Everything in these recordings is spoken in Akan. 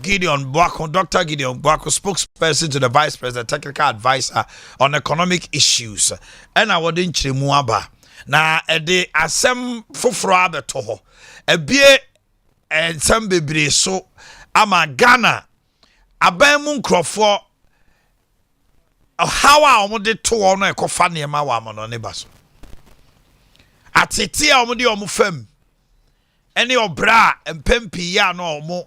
Gideon Boakye, Dr. Gideon Boakye, spokesperson to the Vice President, technical advisor on economic issues. And I wouldn't chimuaba. Na ede asem foforo abeto ho. Ebie ensem bebre so ama Ghana aban mu nkrofo how a omode to ono ekofa niema wa amono ne baso. Atete a omode omfam ene obra empempi ya no omo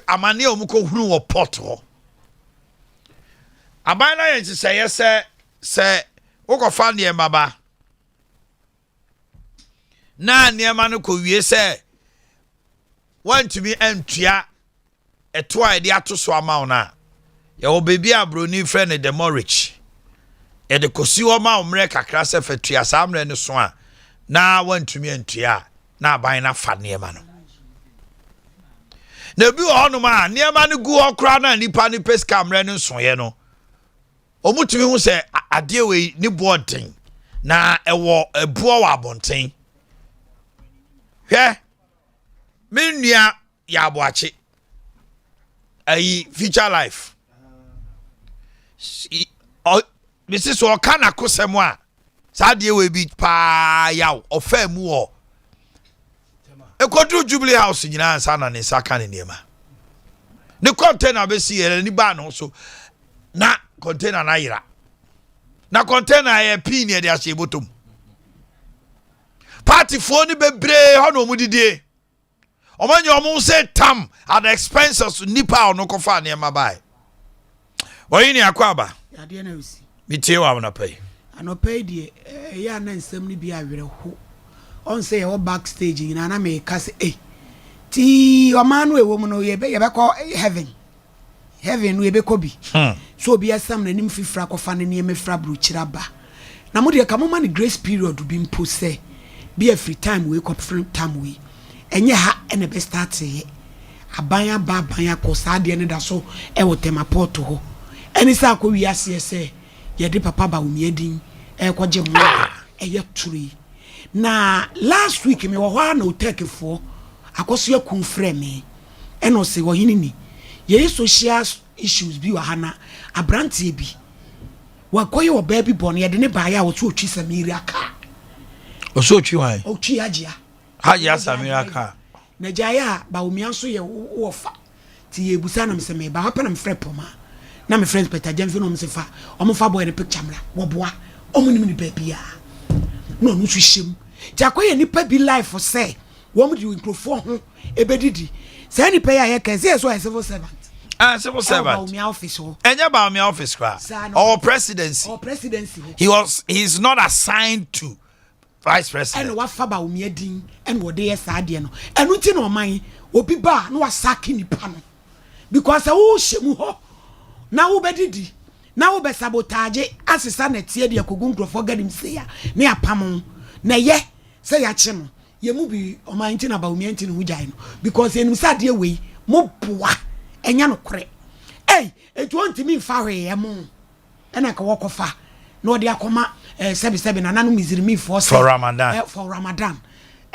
amane omuko hunu wo pot ho. Aban na yen se wokofa niema ba na niema no ko wie se want to be entua eto a de atoso ama ona ye wo baby abroni friend the morich e de kosi wo ma omre kakra se fatua samre ne so a na want to be entua na aban na fa niema no na bi ono ma niema no gu okra na nipa ni pes camera ne so ye no omutumi hu se ade we ni boarding na ewo ebuo wa abonten hwe menua ya Boakye ayi future life Mrs. Okana kosemo a saade we bi pa yaw ofa mu o ekodu Jubilee House nyina ansa na ne saka ne niema ne container be si yele ni ba no so na container na yira na container e pin e de ase botom party phone bebre ho no mudidie omanyo omo say tam at the expense of nipa ono kofa ne mabai oyini akwaba ade na usi bitie wa na pay anopai die ya na nsem ni bi awere ho on say e backstage nyina na me ka say ti omanu ewo mu no ye be ko heaven we be ko bi so bi asam na nim fifra kofa ne ne mefra bruchira ba na mo de ka mo man grace period bi mpo say be a free time we ko free time we enye ha ene be start ye abanya ba abanya ko saade ne da so e wo tema port ho eni sa ko wi ase se ye de papa ba umiedin e ko je mo e ye turi na last week me wo ho na otekefo akoso ya kun frɛ me eno se wo hini ni ye social issues bi wa hana abrantie bi wa koye wo ba bi bone ye de ne ba ya wo to otwi samiri aka o so otwi wan otwi agya Haja Samira ka na jaya ba umia so ye wo fa ti ye busa na mse me ba hapa na mfrɛ poma na me friends Peter Jamfi no mse fa omo fa boy ne picture mra wo boa omo nim ni ba bia no no hwehwem ti akoye nipa bi life for say wo mo di nkrofo ho ebedidi say nipa ya ye ka say so a civil servant civil servant ba umia office ho enya ba umia office kra or presidency he's not assigned to Vice President. And what faba umiedin and what they said no. And we no man obi ba no wasaki ni pano. Because o shemu ho. Na wo bedidi. Na wo be sabotage asesa na tie de akogu nkrofo gadim se ya. Me apam na ye se ya che no. Ye mu bi omanti na ba umienti no hujai no. Because enum sade we mo boa enya no kore. It won't me fa hwe emo. Ena ka wokofa. No de akoma sebi na nanu mizirimi for Ramadan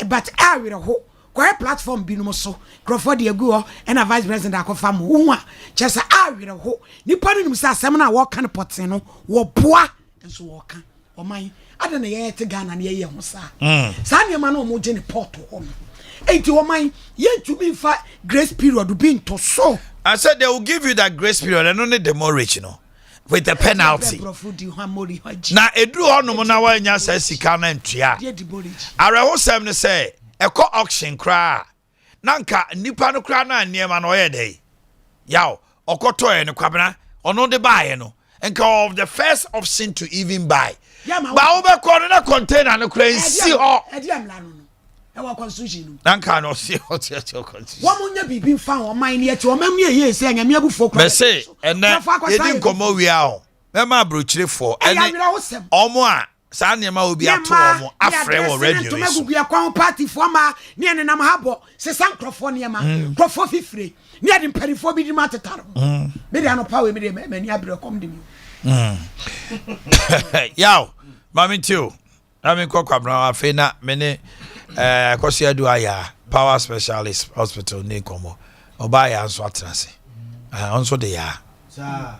but we ho kwa platform bi no so Crawford de agu and a vice president akofa mo hu a chesa we ho nipa no nim sa asem na wo kan potin no wo boa enso wo kan o man ada na ye te Ghana na ye ho sa sa ne ma no mo je ne port ho no enti o man ye tumi fa grace period bi nto so I said they will give you that grace period and only the more rich, you know, with the penalty. Na edru hono na wa nya sa sika na ntua. Areho sem ne say eko auction kra. Nanka nipa no kra na niema na oye dey. Yaw, okoto e ne kwabena, ono de buy no. Enka of the first option to even buy. Ba obe ko na container no kra nsi ho. E dia mla no. E wa construction no. Nanka no si ho ti constitution. Wo munya bibi fa o man ne eti o mamie ye se anya me abufo kra. Me say ene edi nkomo wi a ho. Mema brochirefo ene omo a sa niema obi ato omo afre wo radio to magugu ya kwa party fo ma ne ene nam habo se sankrofo niema krofo fifire ne ade mperifo bi di matetaro me de anopa we me de mani abre kom de mi yaw mami tio ami kokwabra afi na me ne kosia du aya power specialist hospital ni komo oba ya nso atrase onso de ya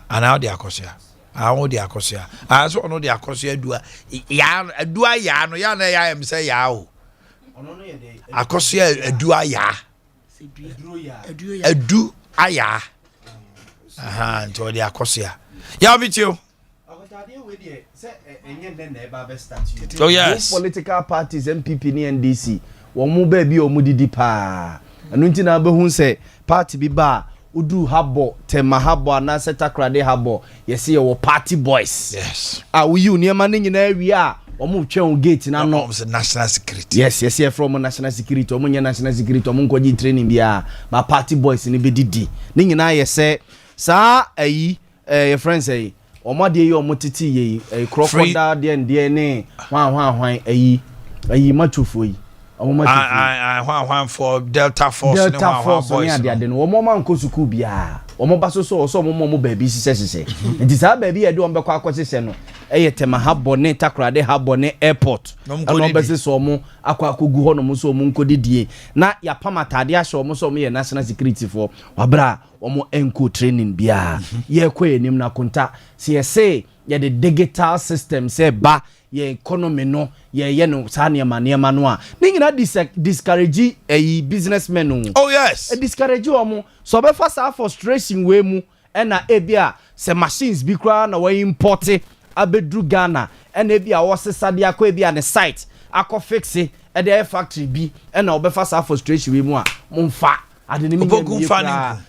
ana de akosia awo de akosia so ono de akosia adua ya no ya na ya em say ya o ono no ye de akosia adua ya adu aya nto de akosia ya obitio oh yes political parties MPP ni NDC wo mu ba bi o mu didi pa anu nti na behun se party bi ba udu habo tema habo na setakrade habo yesi wo party boys yes we you niema ni nyina awie a omo twɛn gate na no national security yes from national security omo nya national security omo nkoji training bia ba party boys ni bedidi ni nyina yese saa ayi your friends ayi omo de yi omo titi yi crocodile de ne hwan ayi machofo yi I for Delta Force boys de no omo man ko suku bia omo baso so omo baby sise nti saa baby e de omo bekọ akọsese no tema habone takrade habone airport no bese so omo akọgu ho no mo so omo nkodidie na ya pamatade ahye omo so omo ye national security for wabra omo enko training bia ye kọ enim na konta se ye say ye the digital system say ba ye economy no ye no sa niema no a ni nyina discourage businessmen no oh yes discourage omo so be fa sa frustration we mu na ebia se machines bi kra na we import abedru Ghana na ebia wo sesade akọ ebia ne site akọ fixe e dey factory bi na obe fa sa frustration we mu a momfa ade ni mi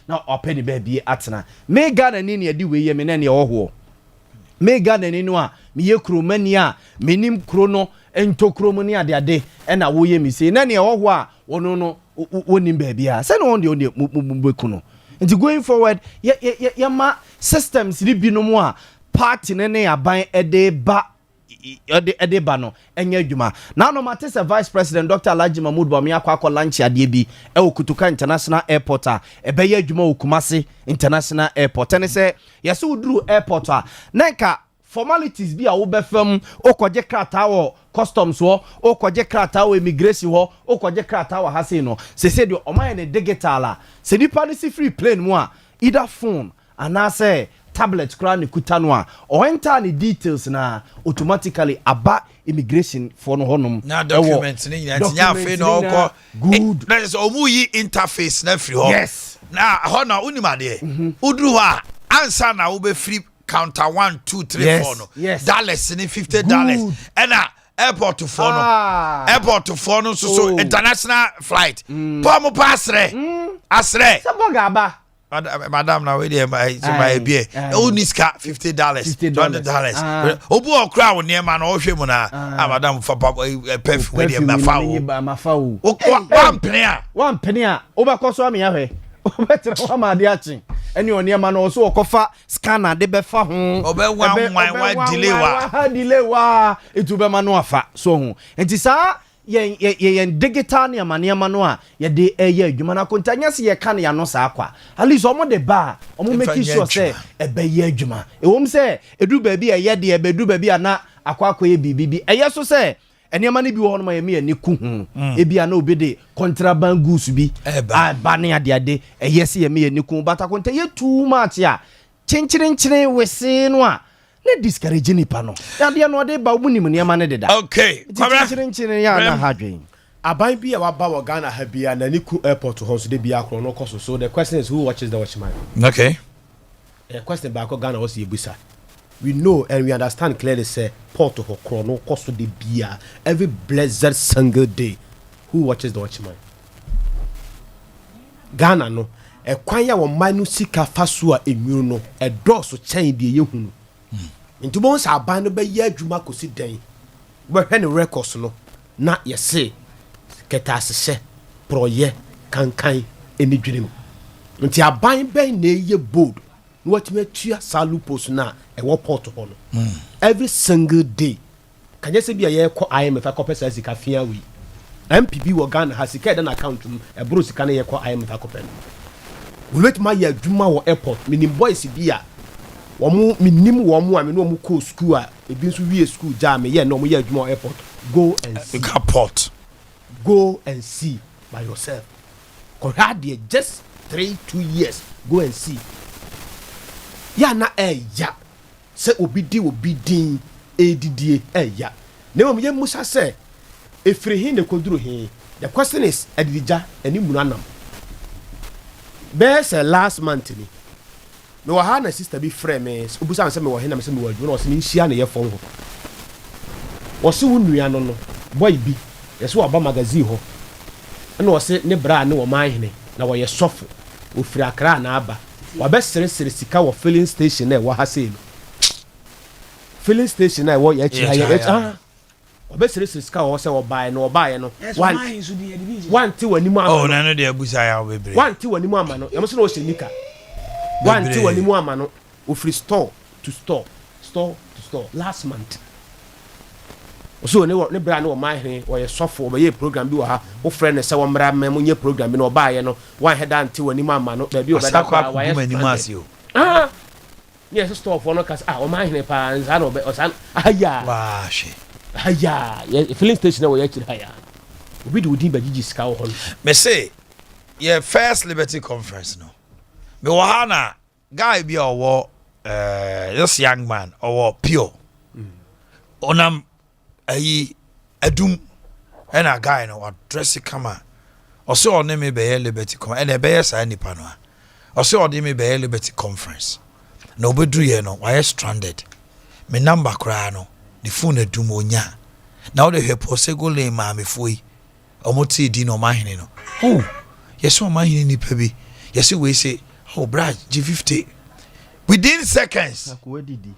na open be bi atena me Ghana ni ne edi we ye me na ne wo me Ghana ni no a me ye kromani a menim kro no entokromo ni ade na wo ye mi sei na ne wo a wono no wonim ba bia se no on de beku no nti going forward ye ma systems ni binom a party ne aban ede ba no enye adwuma na no mate se vice president Dr. Alhaji Mahmoud Bawumia akwa lunch ade bi e okutuka international airport a ebe ye adwuma okumase international airport ene se yese uduru airport a nka formalities bi a wo befam okoje krata wo customs wo okoje krata wo immigration wo okoje krata wo hase no se de oman ne digital a se ni policy free plane mu a either phone anase tablet kra ne kuta no a o enter ni details na automatically aba immigration for no honum na documents ni nya fe no ko good that is omu yi interface na free ho yes na ho na unimade uduru ha ansa na wo be free counter 1 2 3 4 no dollars ni $50 and airport to phone no so international flight pomo pasre asre sabogaba madam na we dey my bie uniska $50 $20 obu okra wo niema na ohwe mu na madam for perfume we dey mafawo one penny a obakoso am ya hwe obetre wa ma de achi eni oniema na so okofa scanner de befa ho obewan delay wa etube ma no afa so ho enti saa ye digital niema no a ye de eye adwuma na kontanya se ye kan ya no saa kwa at least omo de ba omo make sure say ebe ye adwuma ewom se edu ba bi eye de ebedu ba bi ana akwa ye bibi eye so se eniema ni bi wo no ma ye me ani ku hu ebia na obede contraband goods bi ba ne ade eye se ye me ani ku bata konta ye too much ya chenchirenchire wese no a ne discourage ni pa no ade no de ba omunim niema ne deda okay chenchirenchire ya na hadwen aban bi ya waba wa Ghana ha bia na niku airport ho so de bia akro no koso so the question is who watches the watchman okay the question back Ghana was yebusa we know and we understand clearly say port ho krono koso de bia every blessed single day who watches the watchman Ghana no e kwan ya wo manu sika faso a enwuru no e doso chen de yehunu nti bon sa aban no be ye adwuma kosi den we hwe ne records no na yese keta asese proye kankan eni dwunem nti aban ben na ye bold no watime tua salupos na e wo port ho no every single day kanye se bia ye ko IMF akopesa sika fia wi MPP wo Ghana ha sika den account mu e bro sika na ye ko IMF akopena we let my ye adwuma wo airport minim boys bia womu minim womu a me no mu ko school a ebi nso wie school jam ye no mu ye adwuma airport go and see airport go and see by yourself. Corrade just 2 years go and see ya na ya se obi din edidie ya na mo ye musa se efiri hin ne koduru hin. The question is edidija eni munanam be say last month ni me wa ha na sister bi frɛ me obusa se me wo hin na me se me wadu na o se ni hia na ye fon ho o se wo nua no boy bi yeso aba magazine ho na o se ne bra ne Omanhene na wo ye sofo ofiri akra na aba wa be sere sika wo filling station na wo ha se no filling station na wo ye chi ha ye obesere sika wo se wo bae no obae no one ti wanimu ama oh na no de abusa ya obebre one ti wanimu ama no yamo se no o shenika one ti wanimu ama no o free store to store last month so ne bra no Omanhene wo ye sofo wo ye program bi wo ha wo friend se wo mra me munye program bi no obae no one head anti wanimu ama no ba bi obeda wa ye wanimu asio yes store for no kas Omanhene pa nza no o san aya wa she haya filling station na wo yakiri haya obi de odin bagigi sika wo ho me say your first Liberty Conference no me wo ha na guy bi owo this young man owo pure onam ayi adum and guy no wa dress kama o se on me be Liberty Conference and e be sa nipa no o se on me be Liberty Conference no obedru ye no wa stranded me number kra no the phone adum onya na wo de hwepo segole ma me foi omoti di no Omanhene no oh yes Omanhene nipa bi yes we say oh brad G50 within seconds akwa didi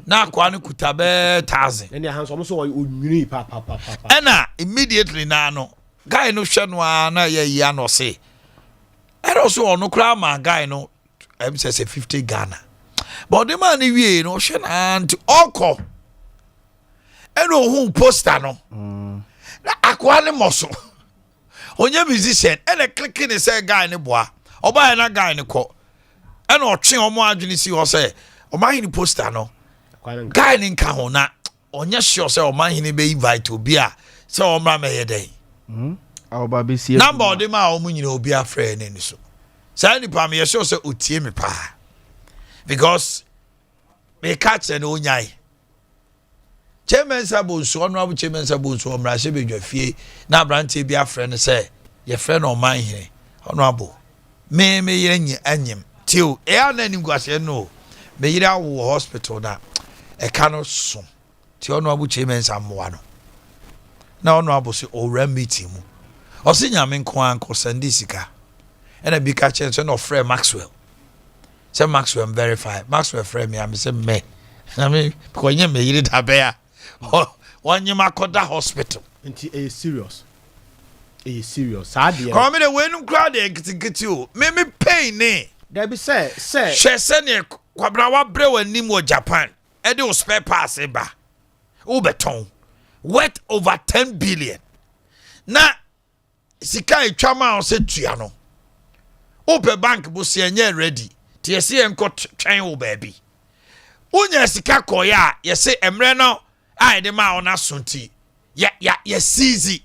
na akwa ne kutabe 1000 ene hanso omo so onwiri pa ena immediately na no guy no hwe no na ye ya no say and also ono kra ma guy no em say 50 Ghana but the man wie no hwe na anti oko eno hu poster no na akwa ne moso onye musician ene clicking ne say guy ne boa oba na guy ne ko eno otwe omo adwene si ho say Omanhene poster no guy ne nka ho na onye sure say Omanhene be invite obi a say omra me yeden oba be sie number de ma omu nyina obi afre ne ni so say ni pa me sure say otie me pa because me catch and onyai Chairman Sabonso honorable Chairman Sabonso omra se bedwafie na abrante bi afre ne say ye friend Omanhene honorable me yire nyi anyem till e anani gwase no me yire awo hospital na e ka no so ti honorable Chairman Samoa no na honorable se owra meeting mu o se nyame nko anko sandi sika e na bi ka chen so no friend Maxwell say Maxwell verify Maxwell friend me am say me I mean ko nye me yire da be a one yema koda hospital nti e serious sad come the way no crowd e kitikiti o me pain ne there be say hwese ne kwabra wa bre wanim wo Japan e de o spare pass e ba o beton worth over 10 billion na sika etwama o se tua no open bank bo se enye ready ti yesi enko twen wo baabi unya sika koya yesi emre no ai de ma ona sonti ya sizi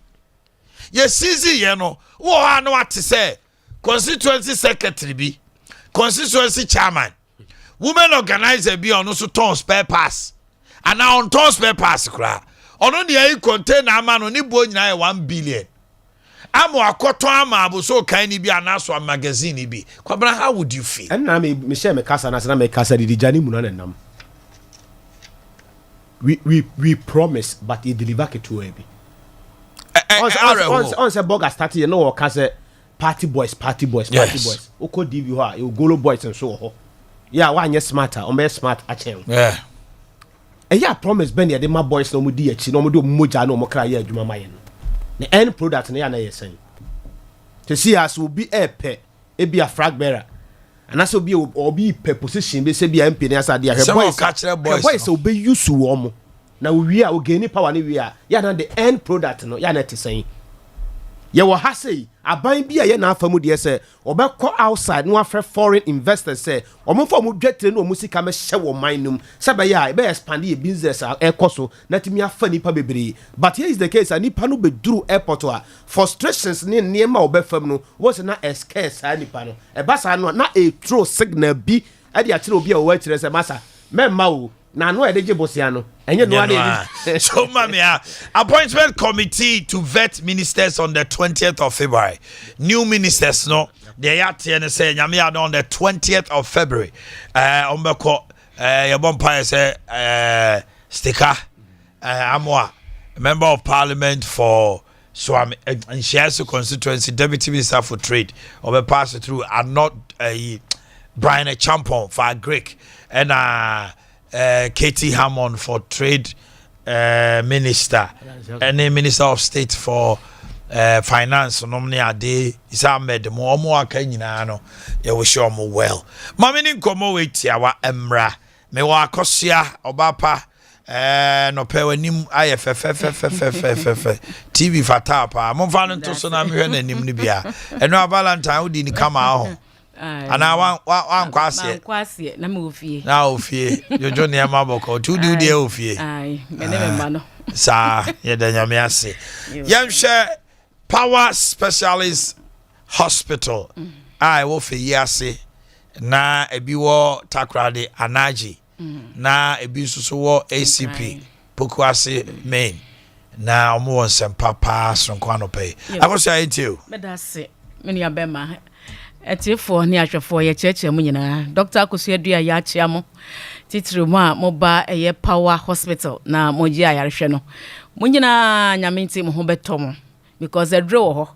ye no wo ha no ate say constituency secretary bi constituency chairman women organizer bi ono so ton spare pass and on ton spare pass kra ono ne ai container ama no ni bo nyina 1 billion amo akoto ama abuso kan ni bi anaso magazine bi kwabra how would you feel and na me share me kasa na me kasa di jani mu na nam we promise but he deliver it to ebi on say boga start you know kasa party boys oko dv ho you golo boys and so ho yeah one yes smarter o me smart a chen yeah yeah promise ben dey my boys no mu di achi no mu do moja no mo kra ya adwuma maye no the end product na ya na yesen to see as will be epe e be a flag bearer and as will be pe position be say be MP na asa dia boys will be use wo mo na we are gain power ni we are ya na the end product no ya na te sen ye wo ha sei aban bi a ye na afamu de se obekọ outside no afre foreign investors say omofo mu dwetire no musika me hye wo man num se be ya e be expand your business ekoso na timi afa nipa bebre but here is the case nipa no beduru airport a frustrations ne niema obefam no was na escape nipa no e basa no na a true signal bi e de akire obi a wo akire se masa memma wo na no e de gibosia no enye no ade so mamia appointment committee to vet ministers on the 20th of February. New ministers no they yate say nyame ya on the 20th of February. Ombeko your bompa say sticker amwa member of parliament for Swami and Shiasu constituency deputy minister for trade or pass it through are not Brian a Champon for Greek and Katie Hammond for trade minister and a minister of state for finance normally Adea Akye Abia mo aka nyina no ye wo show mo well mama ni nkomo weti awa emra me wa akosia obapa no pe wanim aye fe TV fata pa mo fa no to so na me hwe na nim ni bia eno valentine odi ni kama ho ana wan kwase na me ofie na ofie jojo ne ma boko tu di e ofie ai me ne me ma no sa ye da nyame ase yemhwe power specialist hospital ai wo fe yase na ebi wo takrade anaji na ebi susu wo ACP pokuase main na omo won sempa pa sonko anope akosia etio me da se me ni abema etifo ni ahwefo ye cheche mu nyina Dr. Akosua Adea ya achia mo titiri mu a mo ba eye power hospital na mo ji ayarehwe no mu nyina nyamenti mo ho betom because a draw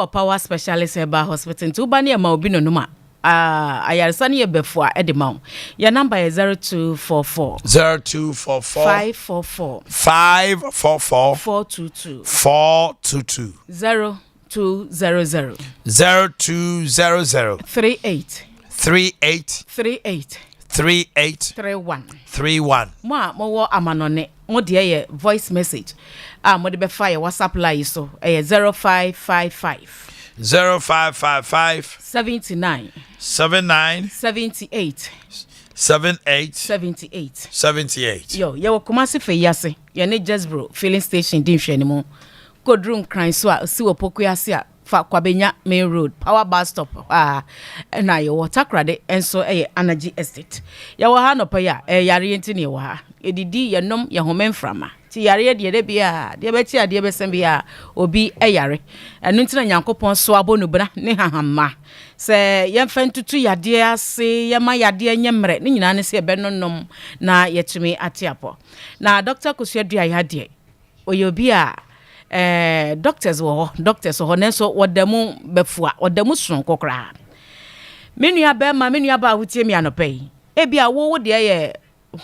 power specialist eba hospital to ba ne ma obi no ma ayaresa ne yebefo a edema your number is 0244 544 422 0200 38 mo amanone mo de ye voice message mo de be fire WhatsApp line so 0555 79 78 yo ye wo Kumasi fe yase ye ne Jasbro filling station din hwe ne mo kodrum kran so a si wo Pokuase a fa kwabenya main road power bus stop na ye water crade enso energy estate ye wo ha no pa ya yare enti ne wo ha edidi ye nom ye homenframa ti yare de bia de beti ade besem bia obi yare enu ntina Nyankopon so abonu bra ne hahamma se ye mfentutu yade ase ye ma yade anyemre ne nyina ne se be nonnom na yetumi atiapo na Dr. Akosua Adea ya de oyobi a doctors wo nenso wodemu befua wodemu sonko kra menua ba ma menua ba hutie mi anopai ebia wo de ye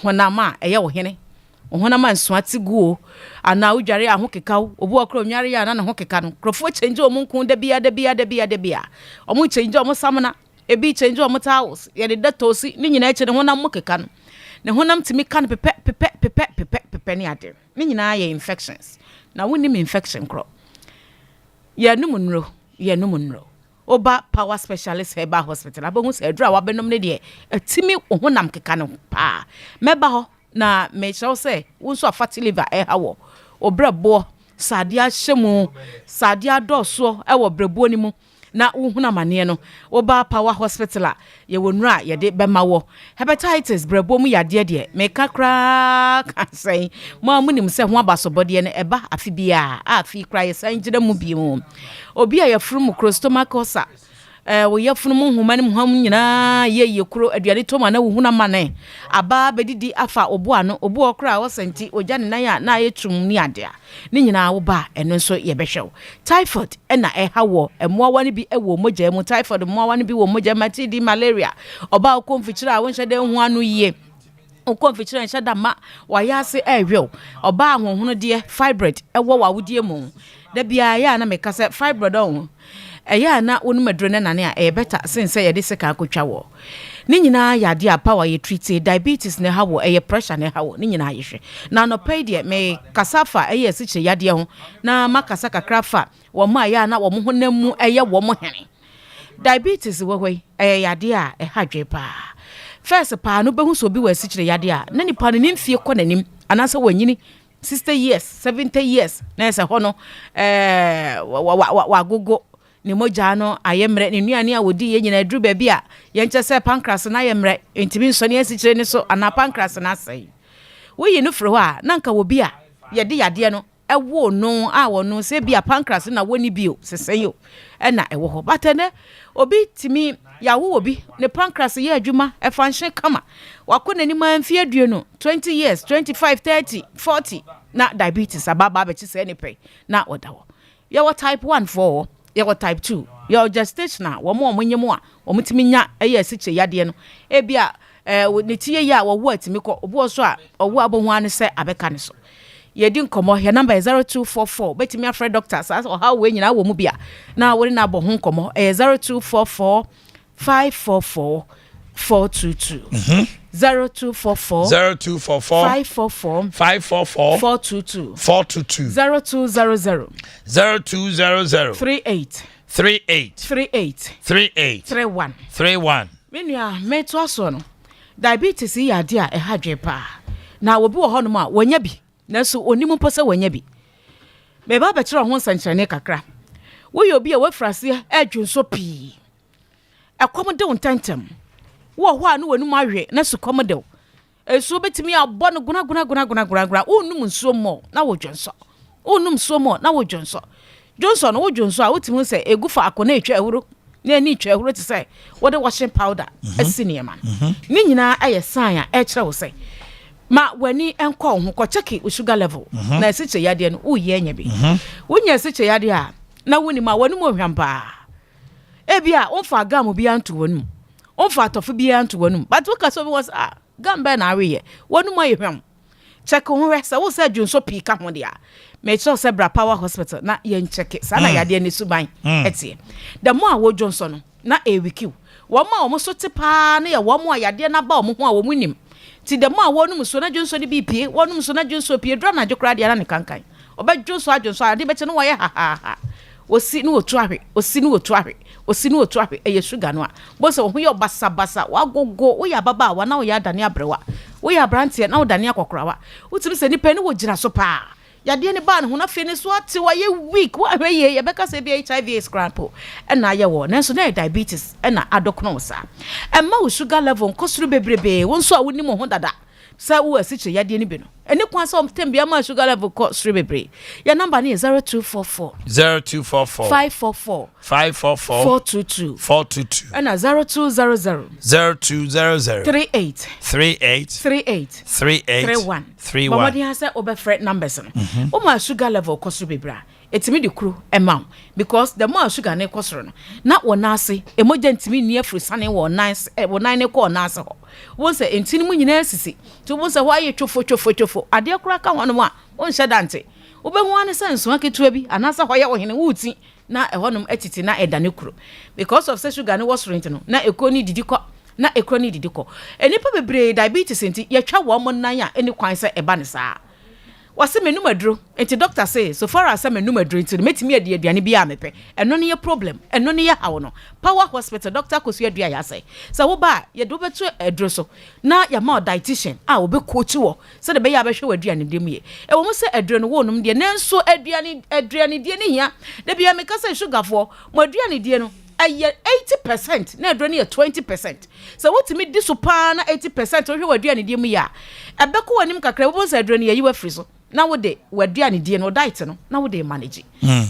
honama eye wo hene honama nso atiguo ana udware ahokekaw obu okro nware ya na ne hokeka no krofo change omu nkun da bia omu change omu samna ebi change omu towels ye de datosi ni nyina eche ne honam mokeka no ne honam timi kan pepe ne ade ni nyina ye infections na wonim infection kro ye numunro oba power specialist heba hospital abongu se adura wa benom ne de atimi honam keka no pa meba ho na me show say wonso afati liver hawo obrebo sadia hyemu sadia doso wo brebo ni mu na wohuna mane no oba power hospital a ye wonura ye de bema wo hepatitis brebo mu yade de me kakra kan say mo munim se ho abasobode ne eba afi bia afi kra ye san gida mu bi mu obi a ye frum stomach wo ye funu mu homa ne mu nyina ye kuro aduane to ma na wohuna mane aba bedidi afa obo ano obo okra wo senti ogya ne nan ya na ye twum ni ade a ne nyina wo ba eno so ye behwew typhoid na hawo emoawa ne bi ewo mogya mu typhoid emoawa ne bi wo mogya matidi malaria oba okomfikyira a wonhye de hu anu yie okomfikyira nhye da ma wa yase ehwew oba ahonhono de fibroid ewo wa wodie mu da bia ya na meka se fibroid on ɛyɛ na wonu maduro na nane a ɛyɛ better since say yɛde sika akotwa wo ni nyina yade a power ye treat diabetes ne ha wo ɛyɛ pressure ne ha wo ni nyina yehwe na no pay de me kasafa ɛyɛ sikye yade ho na makasa kakra fa wo ma ya na wo mo honam mu ɛyɛ wo mo hene diabetes wo hwei ɛyɛ yade a ɛha dwe pa first pa no behu so bi wa sikye yade a na nipa no nimfie kɔ nanim anasa wanyini 60 years 70 years na ɛsɛ hɔ no wa gogo ni moja no ayemre ni nuane a wodi ye nyina adru ba bi a ye nche se pancreas na ayemre entimi nsone asikyire ni so ana pancreas na asai wo yi no fro a na nka wo bi a ye de yade no ewo no a wo no se bi a pancreas na woni bio sesen yo e na ewo ho batene obi timi ya wo obi ne pancreas ye adwuma e fanhye kama wakona ni manfi adue no 20 years 25 30 40 na diabetes ababa be chi se ni pe na odawo ye wo type 1 for your type 2 your gestation wo mo nyemu a wo mutimi nya eya sikye yade no e bia ne tie ya wo wo atimi ko obo so a owo abohu ane se abeka ne so ye di nkomo your number is 0244 betimi afre doctors as or how we nyina wo mu bia na wo na abohu nkomo 0244 544 422 0244 544 422 0200 38 31 menua meto aso no diabetes ya de a ehadwe pa na obi wo hono ma wanya bi na so onimu pose wanya bi me ba be kire ho nsankyerene kakra wo ye obi a wafrase adwunso pi ekom de wontantem wo ho a no wanu mahwe na so kom de esu betimi abɔ no guna onum nsuo mo na wo dwonso onum nsuo mo na wo dwonso Johnson wo dwonso a wotimi se egufa akona etwa ehuro na ani etwa ehuro te se wo de washing powder asini ma ni nyina aye san a e kire wo se ma wani enko ho ko check sugar level na esiche yade no wo ye nya bi wonya esiche yade a na woni ma wani mo hwampa ebia onfa gam bi anto wonum onfa atofo bi anto wonum but wo ka so bi was gam be na awe wonum aye hwam check ho resa wo se dwonso pi ka ho dia me cho se bra power hospital na ye check sa na yade ni suban etie the more wo Johnson no na e wikiw wo ma wo so te pa na ye wo mo yade na ba wo ho a wo munim ti the more wo num so na Johnson bi pie wo num so na Johnson pie dra na jokra de na ne kankan oba Johnson ade be che no wo ye ha osi no otu ahwe eye sugar no a bo se wo ho ye basa wa gogo wo ya baba wa na wo ya dane abrewa wo ya brantie na wo dane akokora wo timi se ni pe ni wo gina so pa yade ne ba ne ho na fe ne so ate wa ye weak wa hwe ye beka se bi HIV scrampo na ye wo na so na diabetes na adokno sa emma wo sugar level nkosuru bebrebe wo nso a woni mo ho dada sa wo asiche yade ni bi no eni kwa so tembia ma sugar level ko suru bebre your number ni 0244 544 422 and 0200 38 mama di asa obefret numbers no o ma sugar level ko suru bebra etimi di kru emam because the more sugar na ekosoro no na wona ase emoja ntimi ni afru sane wona ne ko na ase ho won se entini mu nyina asisi to won se ho aye twofo ade kura ka hono mu a won hye dante wo be hu ane senso aketua bi anasa ho ye wo hene wuti na ehonum etiti na edane kru because of say sugar ne wosoro ntino na ekoni didiko enipa bebre diabetes enti ye twa wo mo nan a eni kwan se eba ne saa wase menum aduro enti doctor say so far as menum aduro enti metimi ade aduane bi a mepe eno ne ye problem eno ne ye hawo no power hospital doctor kosu adua ya say so wo ba ye do betu aduro so na ya ma dietitian a wo be coach wo so de be ya be hwe aduane dem ye e wo mo se aduro no wo num de na nso aduane de ne hia de bia me ka say sugar fo mo aduane de no 80% na aduro ne 20%. So what me di so pa na 80% wo hwe waduane die mu ya ebeko wanim kakra wo bonsa aduro ne yi wa free so na wo de waduane die no diet no na wo de manage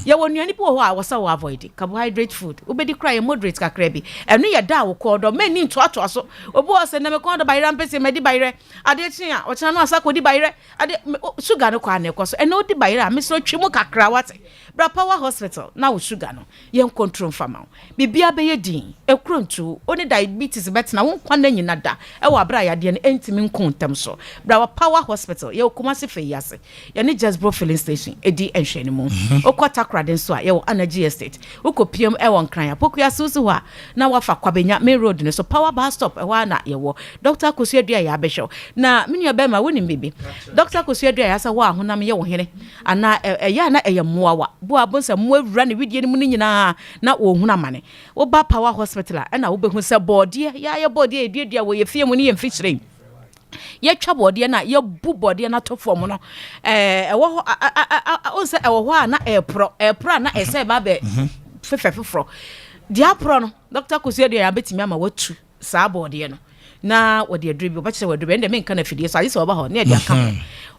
ya wonuane bi wo ho a wo sa wo avoid carbohydrate food wo be di cry moderate kakra bi eno ya da wo kodo mani ntoato so obo wo se na me kodo bayra mpese me di bayre ade chi a wo chana no asa ko di bayre ade sugar no kwa na ekoso eno di bayre a me so twimu kakra wate bra power hospital na wo sugar no yen control fama bibia be yedin ekrontu oni diabetes betina won kwa na nyina da e wo abra yade no entimi nkontam so bra power hospital ye okuma se fe yase yɛne Jasbro filling station edi enhwe ne mu okɔ Takra den so a yɛwɔ Energy Estate okɔ PM ɛwɔ Nkran Pokuya so so a na wafa Kwabenya main road ne so power bus stop ɛwɔ na yɛwɔ Dr. Kosuadua ya abɛhwɛ na menua bɛma wonim bibi Dr. Kosuadua ya sa wo ahonam yɛ wo hene ana ɛyɛ na ɛyɛ mmoawa bo abonsa mmoawura ne widie ne mu ne nyinaa na wo huna mane wo ba power hospital a na wo behu sɛ bɔɔdeɛ ya bɔɔdeɛ eduadua wo yɛ fie mu ne yɛ mfikyire ye twa bɔdeɛ na ye bu bɔdeɛ na to fom no ɛwɔ hɔ onse ɛwɔ hɔ a na ɛpro na ɛsɛ ba bɛ fefefefro dia pro no Dr. Kosuadua ya betimi ama watu saa bɔdeɛ no na wɔde aduru bi wɔbɛkyerɛ wɔaduru ɛnde menka na fidie so ayi sɛ ɔba hɔ na ɛde aka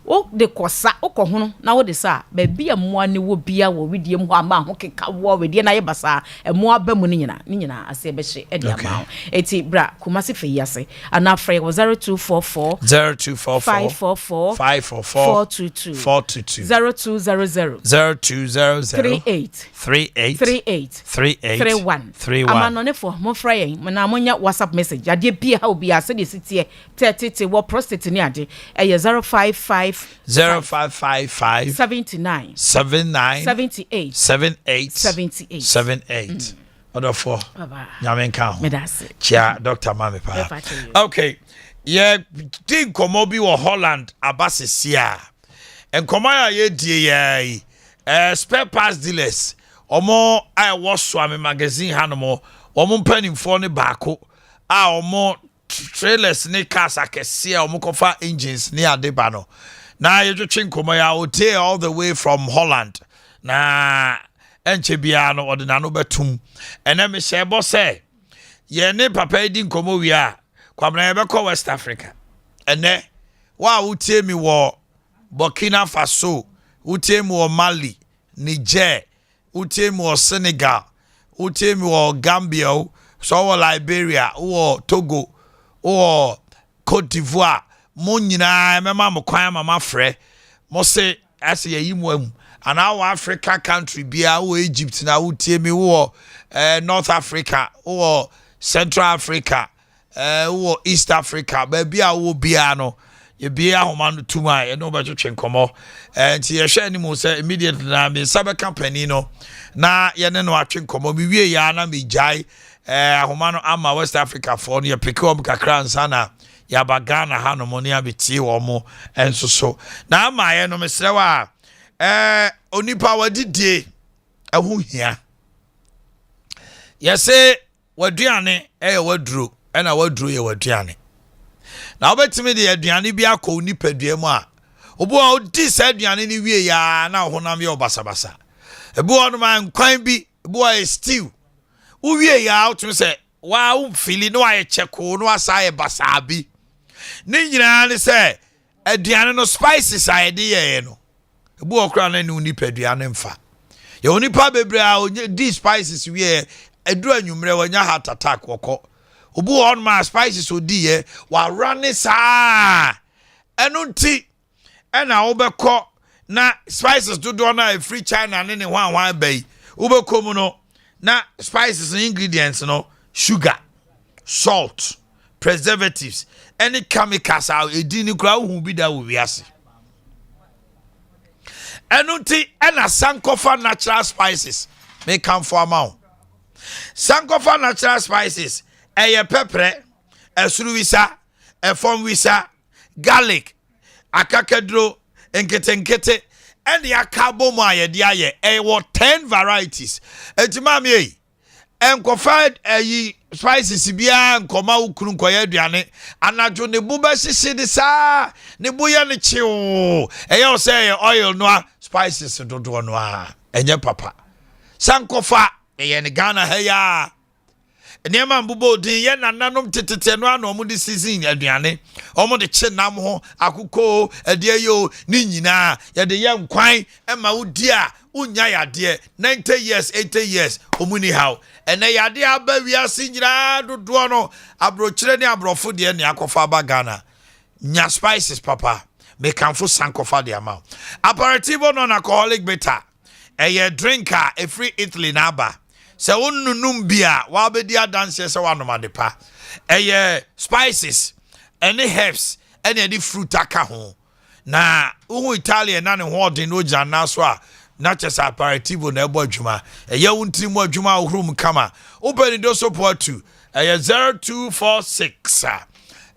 wo de kosa wokɔ hono na wo de sa ba bia mmoa ne wo bia wo widie mu hɔ ama ho keka wo widie na ye basa mmoa ba mu ne nyina ase bɛhye ɛde ama ho eti bra Kumasi fe yase ana frɛ 0244 544 422 0200 38 ama no ne fo mo frɛ yɛn na monya WhatsApp message ade bia ha obi ase de sitie tete wo prostate ne ade ɛyɛ 055 79 78 Odofo nyamenka ho chia Dr. Mami pa okay ye din komo bi wo Holland abasesia enkomo ya ye die ye spare parts dealers omo ai wo so am magazine hanomo omo mpanimfo ne baako a omo trailers ne cars akese omo kofa engines ne adeba no na ye twetwe nkomo ya ote all the way from Holland na enche bia no ode na no betum ene me shebo se ye ne papa di nkomo wi a kwabna ye beko West Africa ene wa utie mi wo Burkina Faso utie mi wo Mali Niger utie mi wo Senegal utie mi wo Gambia so wo Liberia wo Togo wo Cote d'Ivoire mo nyina mema mo kwan mama frɛ mo se ase yi mo am ana wo Africa country bia wo Egypt na wo tie mi wo North Africa wo Central Africa wo East Africa ba bia wo bia no ye bia homa no tuma ye no ba twetwe nkomo nti ye hwɛ ni mo se immediately na me sabe company no na ye ne no atwe nkomo bi wie ya na me jai homa no ama West Africa for no ye pick up kakra nsana ya bagana hano mo ne abeti wo mo enso so na ama ye no mesrewa onipa wadidie ehu hia yese waduane waduro ena waduro ye waduane na obetimi de aduane bi akọ onipa duam a obo a odi sa aduane ni wie ya na honam ye obasabasa ebu onu man kwan bi ebu a stew uwie ya otum se wa umfili no aye cheko no asa ye basabi ni nyina ne se aduane no spices ayede ye no ebu okra na ni onipa aduane mfa ye onipa bebre a di spices wie eduru anwumre wanya heart attack wokọ obu on ma spices odi ye wa run sa enu nti ena obekọ na spices dodo na free China ne hwan bai obekọ mu no na spices and ingredients no sugar salt preservatives any chemicals are edi ni kura hu bi da wo wiase enu nti ena sankofa natural spices make come for amount sankofa natural spices eye pepper esuruwisa efomwisa garlic akakadro enketenkete and ya carbon ayede aye wo 10 varieties etimami ei enkofa spices bia nkoma ukuru nkoya aduane anajo ne bu ba sisi de sa ne bu ye ne chiwo eye say oil no spices dodo no a enye papa sankofa eye ne Ghana ha ya Niema mbubo din ye nananom tetete no ano omo de season aduane omo de chenam ho akuko ade yo ni nyina ye de ye nkwan ema wodi a unya yade 90 years 80 years omuni how ene yade aba wiase nyina dodo no abrochire ne abrofo de ne akofa ba Ghana nya spices papa me kanfo sankofa de ama aperitivo non alcoholic bitter eye drinker e free Italy na aba se wonnunum bia wa bedi adanse se wanomade pa eye spices any herbs any fruit aka ho na uhu Italian na ne hoden no gya na so a na chesa aperitivo na ebo adwuma eye wonti mu adwuma ohrum kama open do support to 0246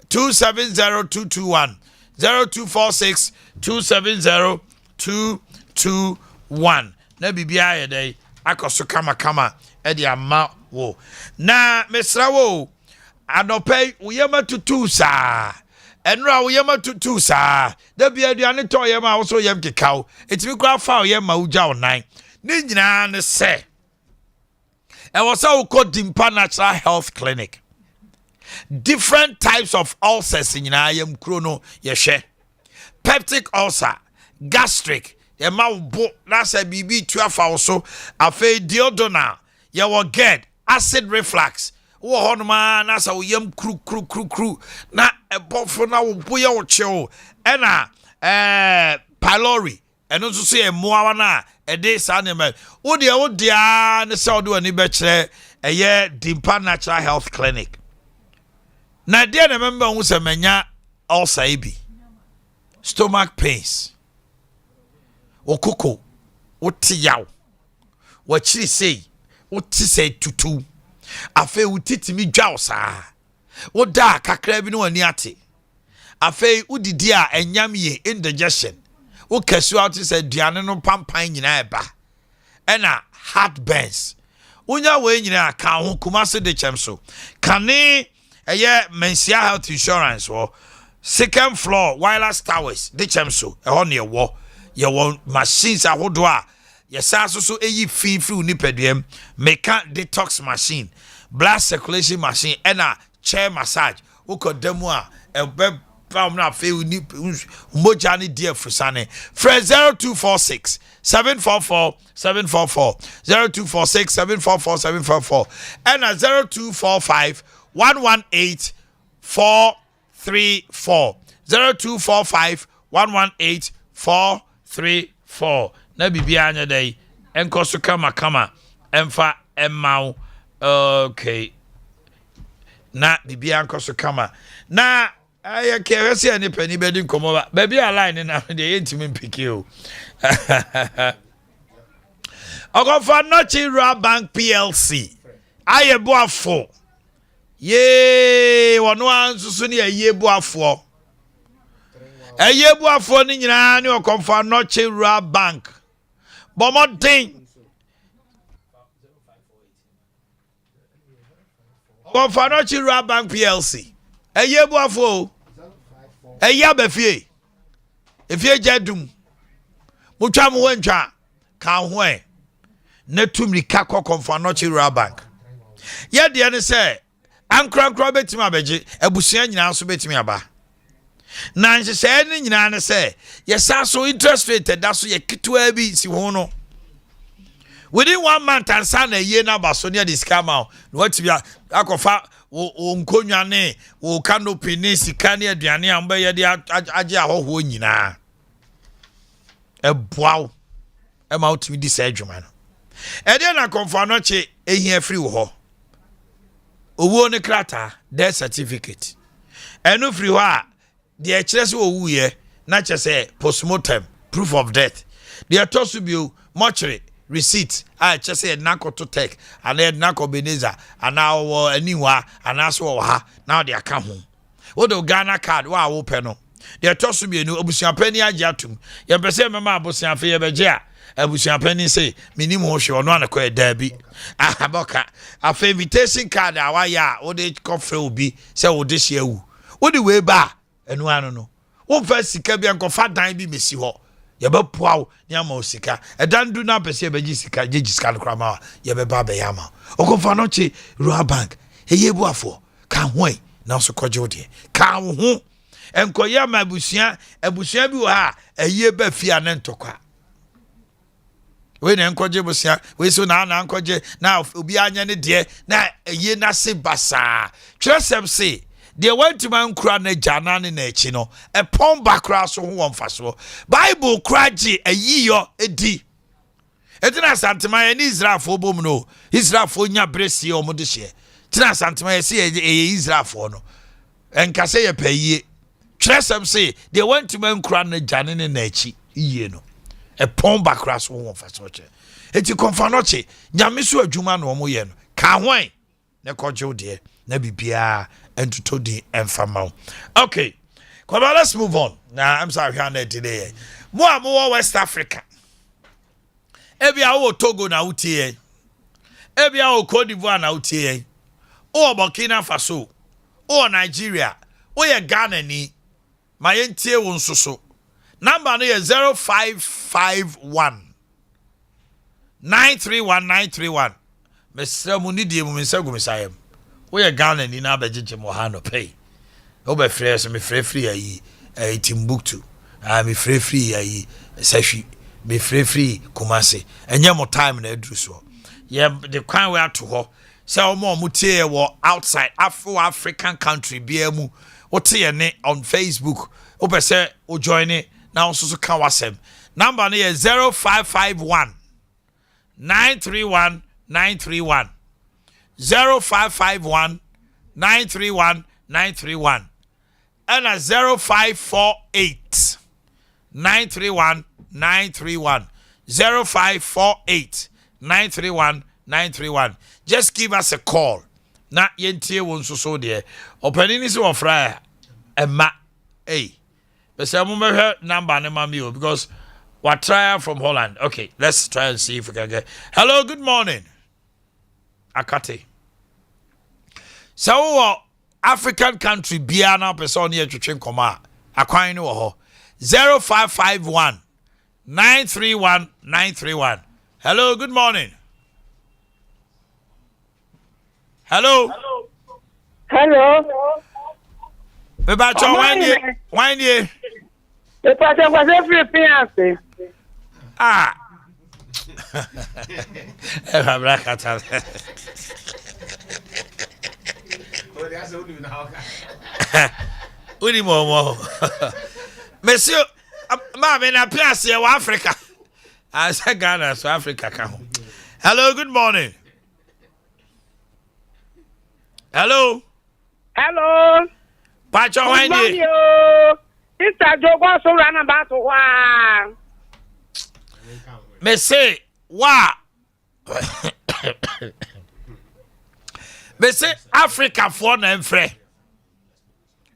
270221 0246 270221 na bibia ye dai akoso kama e de ama wo na mesra wo adopei uyema tutu sa enra uyema tutu sa da bia aduane to yema wo so yem kekaw etimi kra fa yema uja onan ni nyina ne se e was so called Dimpa Natural Health Clinic. Different types of ulcers in yam chrono yeshe. Peptic ulcer, gastric, yama bo that's a BB 12 also, afe duodenal, yawa GERD, acid reflux. Wo honma na sa yam kru na ebofo na wo boya wo chewo ena pylori eno so se emoa na ede sa ne me wo dia ne sa do ani be kire eye Dimpa Natural Health Clinic. Na dia na member hu se manya ulcer ibi stomach pains okoko otiyaw wo chiri sei otise tutu afe utitimi dwaw saa woda kakra bi no ani ate afe udidi a enyam ye indigestion wo kasu out say duane no pampan nyina eba ena heartburns unya we nyina ka ho kumase de chem so kane eye Mensia Health Insurance wo second floor wireless towers de chem so e ho ne ye wo machines ahodo a yesa so eyi fifi unipadiem meka detox machine blood circulation machine and a chair massage uko demo a ebe pam na fe uni moja ni dear frusane fresh 0246 744 744 0246 744 744 and a 0245 118 434 0245 118 434 na bibia anya dai enkoso kama emfa emau okay na bibia enkoso kama na aya ke hwese ani pani bedi nkomo ba baby align na de yentimi mpike o Ogofa Nochi Rural Bank PLC aye boafo ye wono ansusu ne aye boafo ni nyina ne Ogofa Nochi Rural Bank Bomodin Ogofa Nochi Rural Bank PLC aye boafo aye abafie efie jadum mutwa mo wantwa ka ho e na tumri ka Ogofa Nochi Rural Bank ye de ne se ankrankra betimi abeje abusua nyina so betimi aba na nhye ne nyina ne se yesa so interest rate da so ye kitwa bi si ho no within 1 month and san na ye na ba so ne dis scam what bi akofa wo nkonwa ne wo canopy ne sika ne aduane amba ye de age ahoho nyina eboaw e ma utimi di sa adwuma no e de na Ogofa Nochi ehia free wo ho owo ne krata death certificate enu free ho a de kire se owu ye na kire postmortem proof of death de to so bio mortuary receipt a kire se na koto tech ana na ko beneza ana wo aniwa ana so wo ha na de aka ho wo do Ghana card wa wo pe no de to so bio no obusuapani age atum ye pese mema abusuafe ye beje a abusuapani say minim ho hwe ono an ko da bi aboka afa invitation card awa ya wo de kofre obi say wo de hye awu wo de we ba enu anu no wo fa sika bi ankofa dan bi mesi ho ye be poaw ni ama osika edan du na pese be gi sika je sika no krama ye be ba be yama Ogofa Nochi Rural Bank eye buafo ka ho e na so koje ode ka ho enkoya ma abusua bi wo ha eye ba fi anentokwa we na enkoje busia we so na enkoje na obi anya ne de na eye na se basa tresem se de wanti man kura na jana ne na echi no e pon bakra so ho wonfaso Bible kura ji ayiyo edi etina santema ye ni Israelfo bom no Israelfo nya bresi o mo de hye tina santema ye se ye Israelfo no enkase ye payiye Tresem say they went to men crown the Janin and Nechi, you know. A pom backgrass won't for such. It's a confanoche, Yamisu a Juman or Moyen, can't wait. Nekojo dear, Nebibia, and to Todi and Famau. Okay, come on, let's move on. Now, I'm sorry, today. More West Africa. Ebia Togo na utie. Ebia Cote d'Ivoire na utie. O Burkina Faso. O Nigeria. O ye Ghana ni. Ma yentie won soso. Number no ye 0551 931931. Mesra mu ni die mu mensa gu mesayem. O ye Ghana ni na bejeje mo ha no pay. O be free so me free ayi Timbuktu. Me free ayi Sashi. Be free Kumasi. Enye mo time na edru so. Ye the kwan we ato ho. Say omo mutie wo outside African country bia mu. Wote ye ne on Facebook. O be say o join it now so kan wasem. Number no ye 0551 931 931. 0551 931 931. And a 0548 931 931. 0548 931 931. Just give us a call. Na yentie won so there. Opening is one fry. Emma. Hey. But say I'm number ne mami because what try from Holland. Okay, let's try and see if we can get. Hello, good morning. Akate. So African country biana person here to train koma. Akwan no ho. 0551 931 931. Hello, good morning. Hello. Hello. Beba cho wine ye. The person was every fiancé. Ah. Abrakata. Uni mo. Monsieur, ma me na place here Africa. I say Ghana, so Africa come. Hello, good morning. Hello. Hello. Pacho wine. Sister Jogo so run about one. Me say, wa. Me say Africa for na mfre.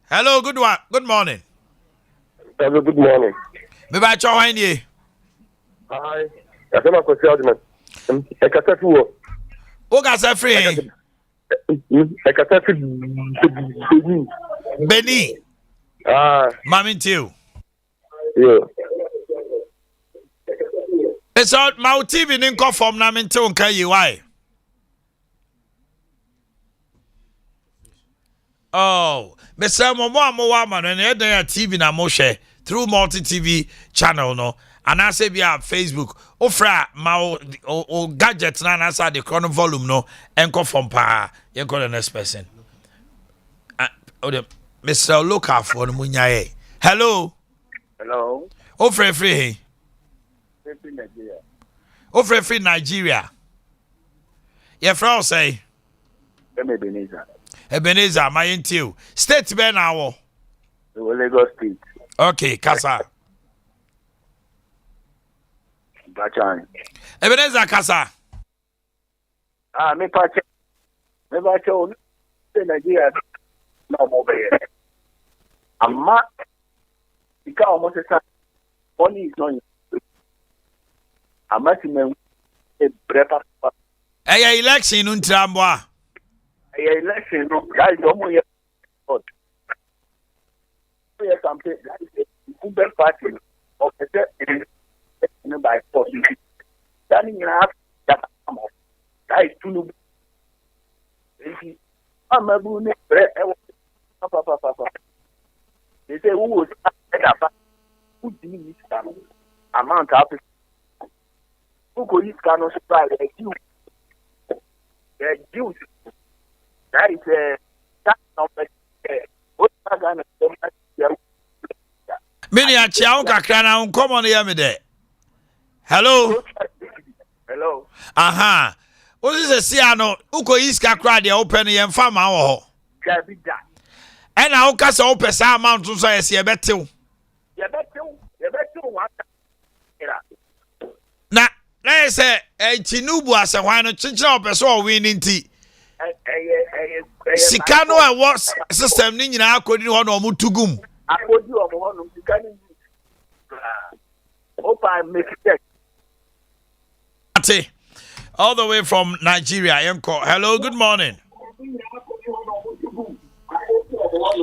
Hello, good morning. Hello, good morning. Me ba cho wine ye. Hi. I say my question. I can tell you. O ga say free. I can tell you. Beni. Mami too. Yeah. It's out my TV ninko from na minti unka yi why. Oh, Mr. Momo man and then TV na mo share through multi TV channel no. And I say via Facebook. Ofra ma o gadget na answer the chrono volume no enko from pa. You call the next person. Mr. Loka for the munyaye. Hello. Hello. Ofra free. Nigeria. Ofra free Nigeria. Your friend say. Ebenezer, my intel. State ben now. Lagos State. Okay, Kasa. Bachan. Ebenezer Kasa. Me pache. Me bacho. Nigeria. No more here. Amma. Ika almost a money is not. Amma simen e brepa. Election untramboa. Election no. Guys, don't worry. Something that is a Uber party of the by force. Standing in half that that is too. I'm a boon. They say who was who did this amount of who could this kind of supply the Jews. The Jews. That is a that number. What are going to Mini a chiao kakra na unkom on here me there. Hello. Hello. Aha. What is a siano? Uko iska kra de open yem fama wo ho. Kabida. And I will say open some amount to say yes, you better. You better want. Na let's say Tinubu as a wine chicha person winning tea. Sikano I was system ni nyina akodi ho na omutugum. Akodi omo no sikani. Hope I make it. Ate all the way from Nigeria. Yanko. Hello, good morning.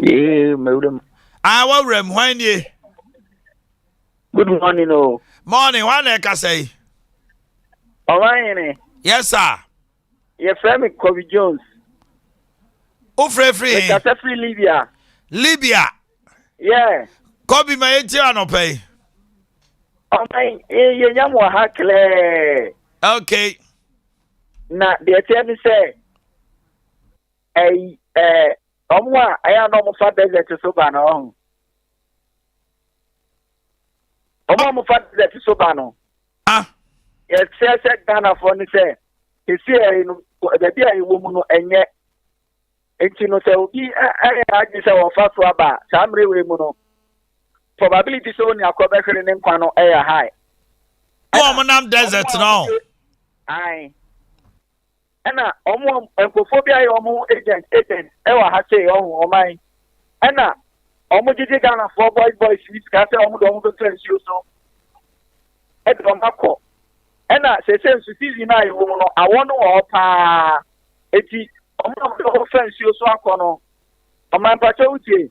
Yeah, madam. I will rem when ye. Good morning, oh. Morning, one I can say. Omanhene. Yes, sir. Your friend Kobe Jones. O free. That's free Libya. Libya. Yeah. Kobe my no pay. Omanhene, you yamu hakle. Okay. Na the tell me say omwa aya no mo fa desert so ba no. Omwa mo fa desert so ba no. Ah. Yes, Ghana for ni say. He say no the bia e wo mu no enye. Enti no say obi agi say wo fa so aba. Samre we mu no. Probability so ni akobe hwere ne nkwa no e high. Oh, manam desert now. Aye. Ena omo enkophobia ye omo agent e wa ha say omo omai. Ena omo jiji Ghana for boys ka say omo do omo to transition so. E do makọ. Ena se season na iwo no awon no pa eti omo do transition so akọ no. Oman pa che utie.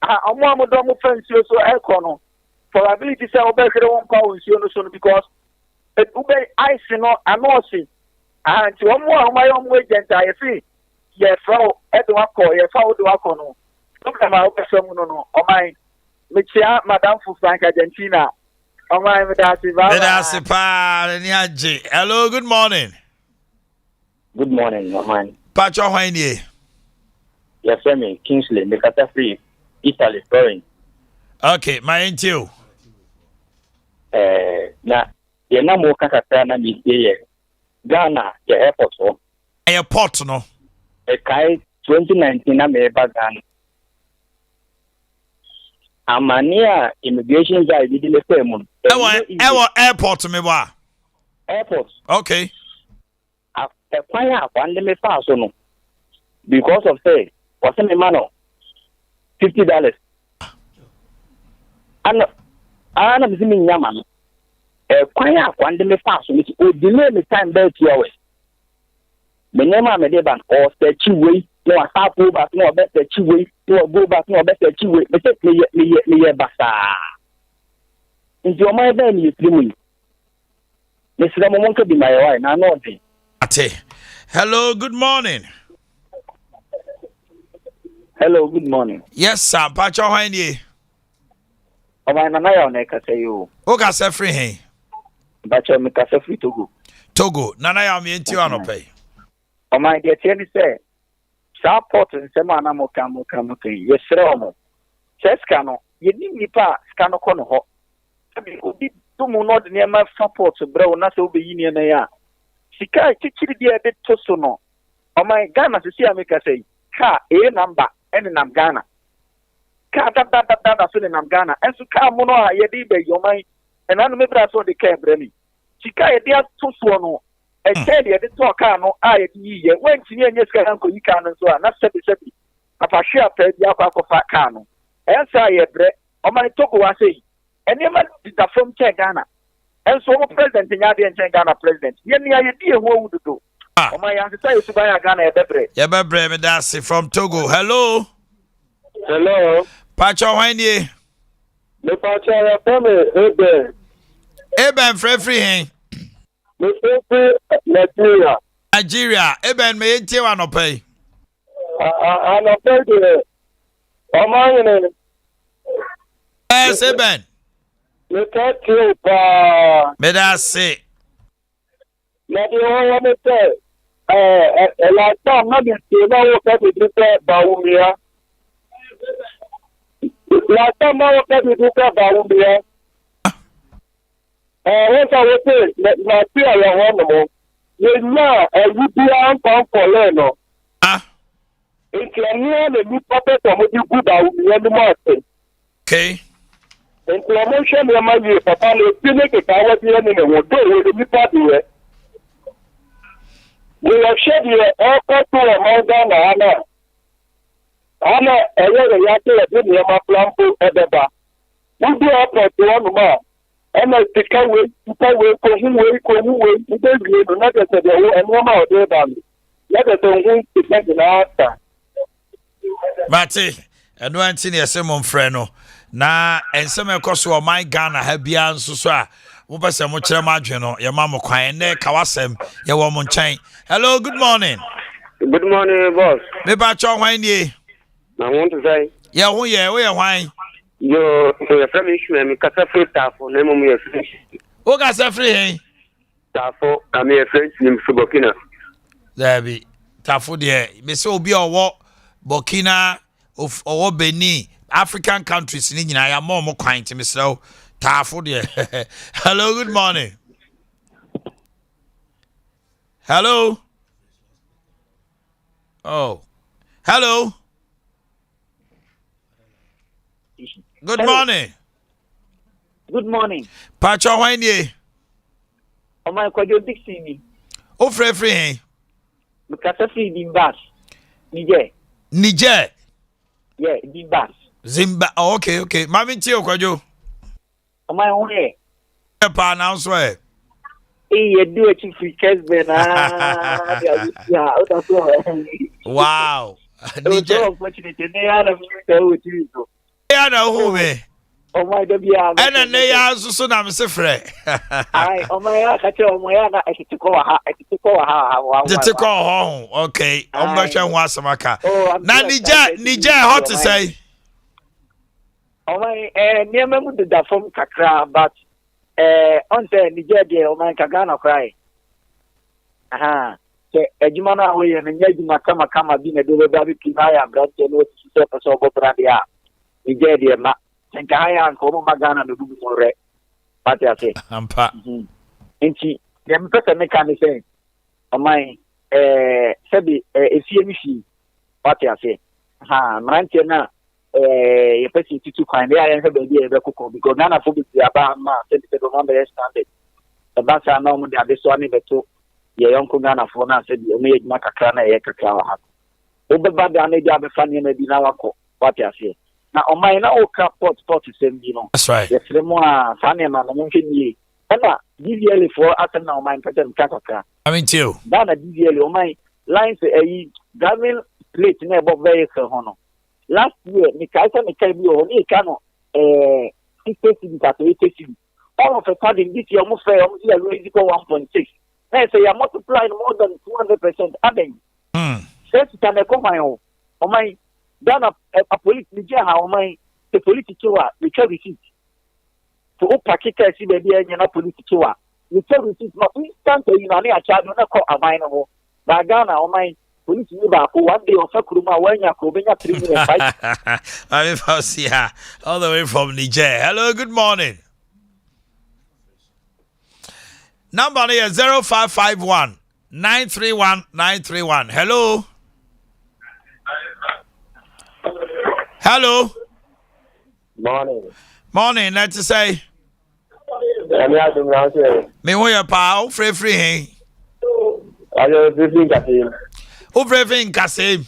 Omo do omo transition so ekọ no. Probability say obehwere won pa wonsuo no so because ube ice no anosi and omo agent I see ye fro edo akọ ye fa odo akọ no problem a obefam no oman mechia madam fu Frank Argentina oman me da si pa ni age. Hello, good morning. Good morning, oman. Pacho hwan ye? Yes, me Kingsley, me kata free Italy foreign. Okay, my into. Na ye na mo kaka na mi ye Ghana ye airport ho. Airport no. E kai 2019 na me ba Ghana. Amania immigration guy bi le fe mu. Ewo airport me ba. Airport. Okay. E kwan ya kwan le me fa so no. Because of say, what's me mano? $50. Ana bizimi nyama no. Kwan ya kwan de me fa so ni o delay me time be 2 hours. Me nyama me de ban o search way no asap go back no be search way no go back no be search way me say me basa. Nti o ma be ni trimu. Me sira mo monka bi my wife na no dey. Ate. Hello, good morning. Hello, good morning. Yes, sir. Pacho hwan ye? Oman Nana Yaw na kasa yo. O ka se free hen. Bacho me kasa free Togo. Togo. Nana Yaw me enti ano pay. Oman de tie ni say support nsema na mo kan yesre omo. Cheska no ye ni nipa ska no kɔ no ho. Abi obi tumu no de niema support bro na se obeyi ne na ya. Sika chichiri dia de to so no. Oman Ghana se si America say ka number ene nam Ghana. Ka da so ne nam Ghana. Enso ka mo no a ye di be yoman enanu me bra so de ka brani. Sika ye dia to so no. E che de to ka no a ye di ye. Wentini enye sika han ko yi ka no so a na sebi. Apa hwe apa dia akwa fa ka no. Ensa ye bre oman Togo wa sei. Ene ma di da from che Ghana. Enso mo president nya de che Ghana president. Ye ni ye di e ho wududo. Oman ya say you buy Ghana e bebre. Ye bebre me da se from Togo. Hello. Hello. Pacho hwan ye? Me pacho ya peme Eben free hen. me free Nigeria. Nigeria. Eben me enti ano pay. Ana pede. Omanhene. Yes, Eben. Me ka tie pa. Me da se. Na di ho me te. La ta ma bi ti na wo ka di te ba wo ya. La ta ma wo ka di te ba wo ya. Wọ́n sọ wípé Nàìjíríà yà wọ́n nù mọ́. Yé náà ẹ̀rú bí a ń kọ́ lẹ́ẹ̀nà. Nti anya na mi papa to mo di good awu mi enu mo ate. Okay. Nti mo hwe me ma wie papa na epi ne ke ka wa bi enu ne wo do wo mi pa di we. We have shared here all to a mountain na ana eye ya te le ni ma plan po edeba. We do up to one ma. Ana tika we ko hu we nde wie no na ke se de wo enu ma o de ba mi. Ya ke to hu tika na ata. Mate, eno anti ne yesem mfrɛ no. Na ensem ekoso o my Ghana ha bia nso so a mo pese mo kyerɛ ma adwe no ye ma mo kwan ne kawasem ye wo mo nkyɛn. Hello, good morning. Good morning, boss. Me ba cho hwan nie? I want to say Ye ho ye, wo ye hwan? yo from issue me kasa free tafo na mo me free. O ga se free hen? Tafo am me free nim Burkina. There be tafo de me se obi owo Burkina of owo Benin, African countries ni nyina ya mo kwan ti me se tafo de. Hello, good morning. Hello. Oh. Hello. Good morning. Good morning. Pacho Wanye. Oh my God, you're Dixie. O free. Because I free Dimbas. Niger. Yeah, Dimbas. Zimba. Oh, okay. Mami Tio Kwajo. Oh my own way. Pa now swear. Hey, you do it in free case, Ben. Yeah, that's all. Wow. Niger. Unfortunately, they are a little bit. Ya na hu me. Oh my God, yeah. Ena ne ya so na me se frɛ. Ai, oh my God, ka che oh my God, ekitiko ha. Titiko ho. Okay. Omba hwe ho asamaka. Na Niger hot to say. Oh my niam mu da form kakra but on say Niger dey oh my Ghana cry. Aha. Se ejuma na we ye nya ejuma kama bi na do be ba bi na ya brand no ti se person go brand ya. Niger dey ma nka haya nko mo magana no dubu more pati ase ampa enti dem pese me kan say o mai sebi efie mi fi pati ase ha mrantie na ye pese tutu kwan ya yen se be bi e be kokko because Ghana fo bi aba ma se be do number standard e ba sa na mo de ade so ani beto ye yonko Ghana fo na se bi o me yejuma kakra na ye kakra wa ha o be ba da na dia be fa ne na bi na wako pati ase na omai na oka pot sembi no. That's right. Yes, mo a fane ma no nhwe nie. Na DVL for aten na omai patem kakaka. I mean too. Na DVL omai lines government plate na ebo vehicle ho no. Last year me kai bi o ni ka no 60 to 80. All of a sudden this year mo fair mo see a raise go 1.6. Na say you multiply more than 200% adding. First time e come on. Omai Ghana a police Niger ha omai the police chiwa we tell receipt to o pakika si be bia nya na police chiwa we tell receipt no instant you na na charge na call amai no ba Ghana omai police ni ba ko one day of kuruma wanya ko benya 3 million fight I mean Fausia all the way from Niger. Hello, good morning. Number is 0551 931 931. Hello. Hello. Morning, let's say. Me wo ya pa, o free hen. Ayo free Kasim. O free Kasim.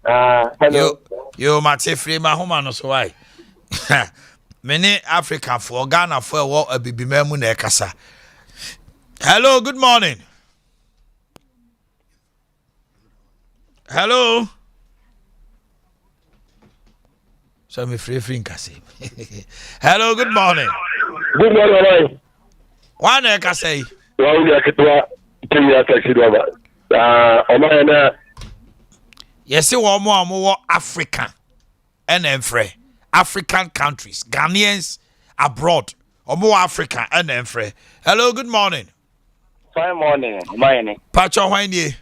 Hello. Yo mate free ma homa no so why. Many African for Ghana for wo abibima mu na ekasa. Hello, good morning. Hello. So me free Kasim. Hello, good morning. Good morning. One I say. Well, we are taxi driver. Omanhene. Yes, you want more African and enfre. African countries, Ghanaians abroad, or more African and enfre. Hello, good morning. Fine morning, Omanhene. Pacho Wanye.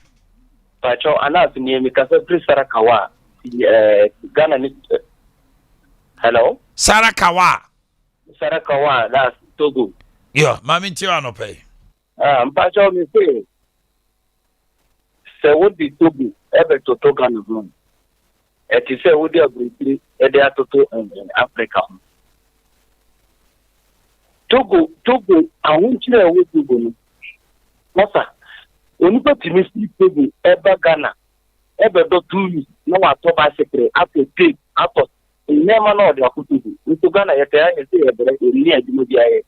Pacho, anas ni mi kasa Sarakawa. Ghana ni. Hello? Sarakawa, that's Togo. Yeah, Mami Tiano pay. Mpacho mi say. Se what the Togo? ebe toto Ghana home. It is a woody agree, Adea Toto in Africa. Togo, I won't share with you. Masa, when you go to Miss Togo, Eba Ghana, Eba do 2 years, no one top bicycle, after pig, after never know the Akutu. Into Ghana, you say, near the media.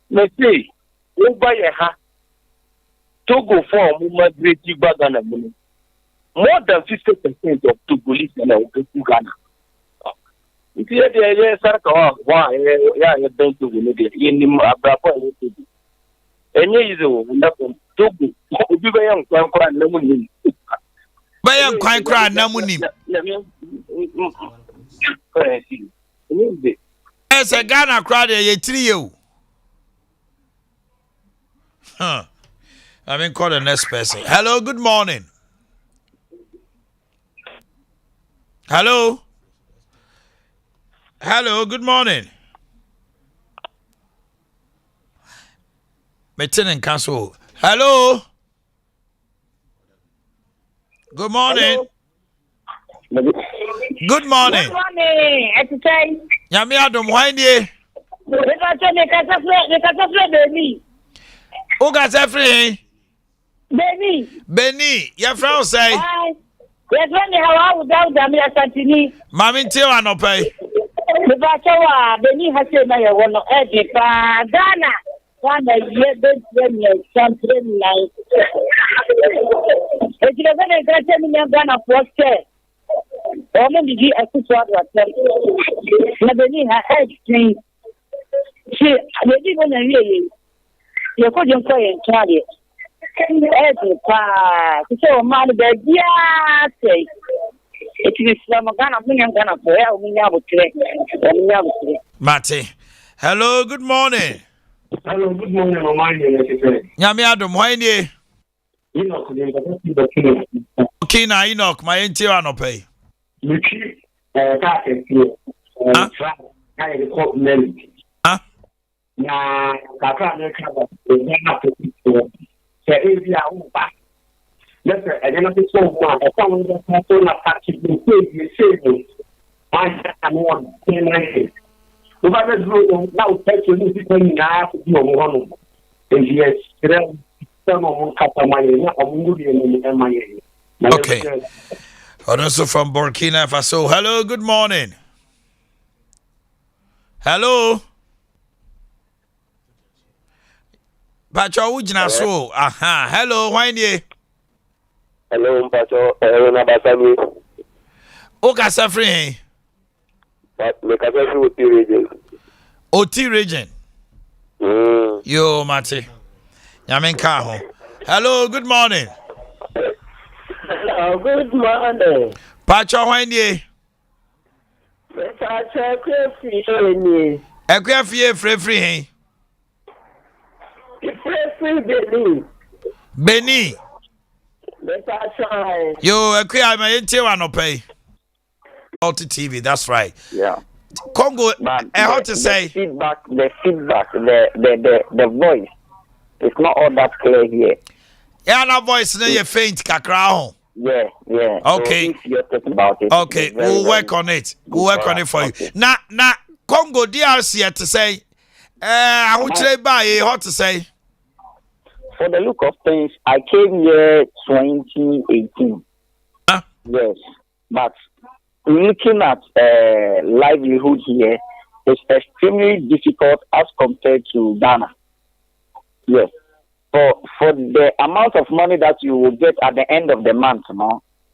Let's say, you buy a hat. Togo for migrate Ghana money. More than 50% of Togolese in Ghana. If you have the circle, why, yeah, don't do it in the Abrapa. And you is Togo, be very young, quite no money. Bayam quite cry, no money. As a Ghana crowd, a trio. Huh. I mean, call the next person. Hello, good morning. Hello. Hello, good morning. Lieutenant Council. Hello. Good morning. Hello. Good morning. Good morning. Exercise. Yami Adam, why ye? Baby. Who got everything? Baby. Benny, your friend say. Yes, when you have without them, yes, Santini. Mammy Tio no pay. The Bachawa, Benny has said, I want to edit Ghana. 1 year, something like. If you're going to get me a Ghana for care, only the episode was there. Benny has edged. She didn't want to hear you. You couldn't say it, Charlie. So, man, say it is from Ghana, Ghana, for we have Mate. Hello, good morning. Hello, good morning, Omanhene Yaw. Yami Adam, why ye? Enoch, Okay, now Enoch, my Tio no pay. you keep that you I record melody. Na kakra na ka na to se ebi a wo ba let's say I don't so one I found that so na party be say I want to say we ba be do now take to this thing na ku bi o mo no and yes some of kata manye na o mu bi ni manye. Okay. Also from Burkina Faso. Hello, good morning. Hello. Pacho ujina so. Aha. Hello, why ye? Hello, Pacho. Hello, Basami. O ka safri. Me ka safri Oti region. Oti region. Yo, Mate. Yamen ka ho. Hello, good morning. Hello, good morning. Pacho why ye? Pacho Krefri. Ekwe fie free hen. Benin. Benny. Yo, ekwe am ente wa no pay. Multi TV, that's right. Yeah. Congo, how to say? The feedback, the voice, it's not all that clear here. Yeah, no voice, no, you faint, kakra. Yeah. Okay. So if you're talking about it, Okay, we'll work on it. We'll work on it for you. Now, Congo DRC to say, I would say by how to say. For the look of things, I came here 2018. Huh? Yes, but looking at livelihood here is extremely difficult as compared to Ghana. Yes. For the amount of money that you will get at the end of the month,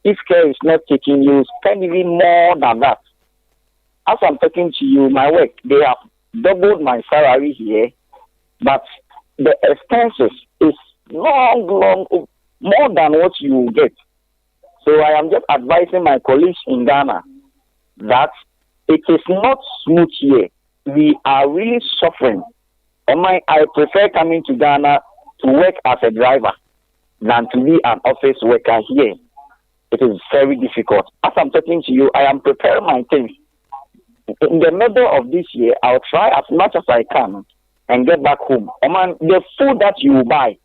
if care is not taking, you spend even more than that. As I'm talking to you, my work, they have doubled my salary here, but the expenses is long, more than what you will get. So I am just advising my colleagues in Ghana that it is not smooth here. We are really suffering. I prefer coming to Ghana to work as a driver than to be an office worker here. It is very difficult. As I'm talking to you, I am preparing my things. In the middle of this year, I'll try as much as I can and get back home. The food that you buy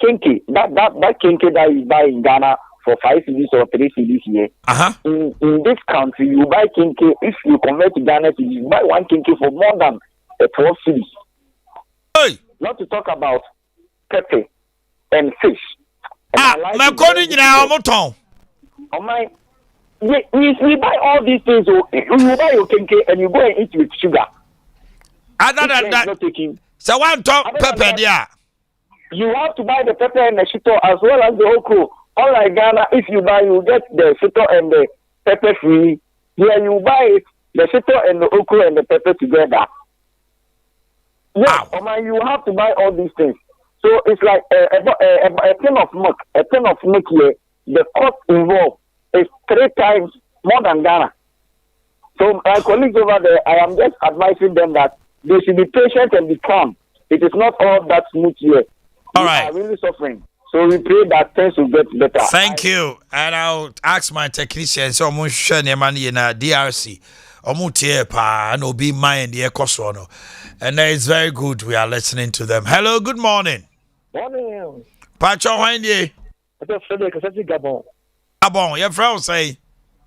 kinky, that kinky that you buy in Ghana for 5 cedis or 3 cedis here. In this country, you buy kinky, if you convert to Ghana cedis, you buy one kinky for more than 12 cedis. Hey! Not to talk about pepper and fish. My calling you now, Moton. Oh my, we buy all these things. So you buy your kinky and you go and eat with sugar. Other than that, so one talk pepper there. You have to buy the pepper and the shito as well as the okra. Unlike Ghana, if you buy, you get the shito and the pepper free. Here you buy it, the shito and the okra and the pepper together. Yes, you have to buy all these things. So it's like a tin of milk. A tin of milk here, the cost involved is 3 times more than Ghana. So my colleagues over there, I am just advising them that they should be patient and be calm. It is not all that smooth here. All right. We are really suffering. So we pray that things will get better. Thank you. And I'll ask my technicians, so I'm share the money in a DRC. And will be mine the Ecosono. And it's very good. We are listening to them. Hello, good morning. Morning. Pacho Wendy. Frederick, Gabon. Gabon, your friend say.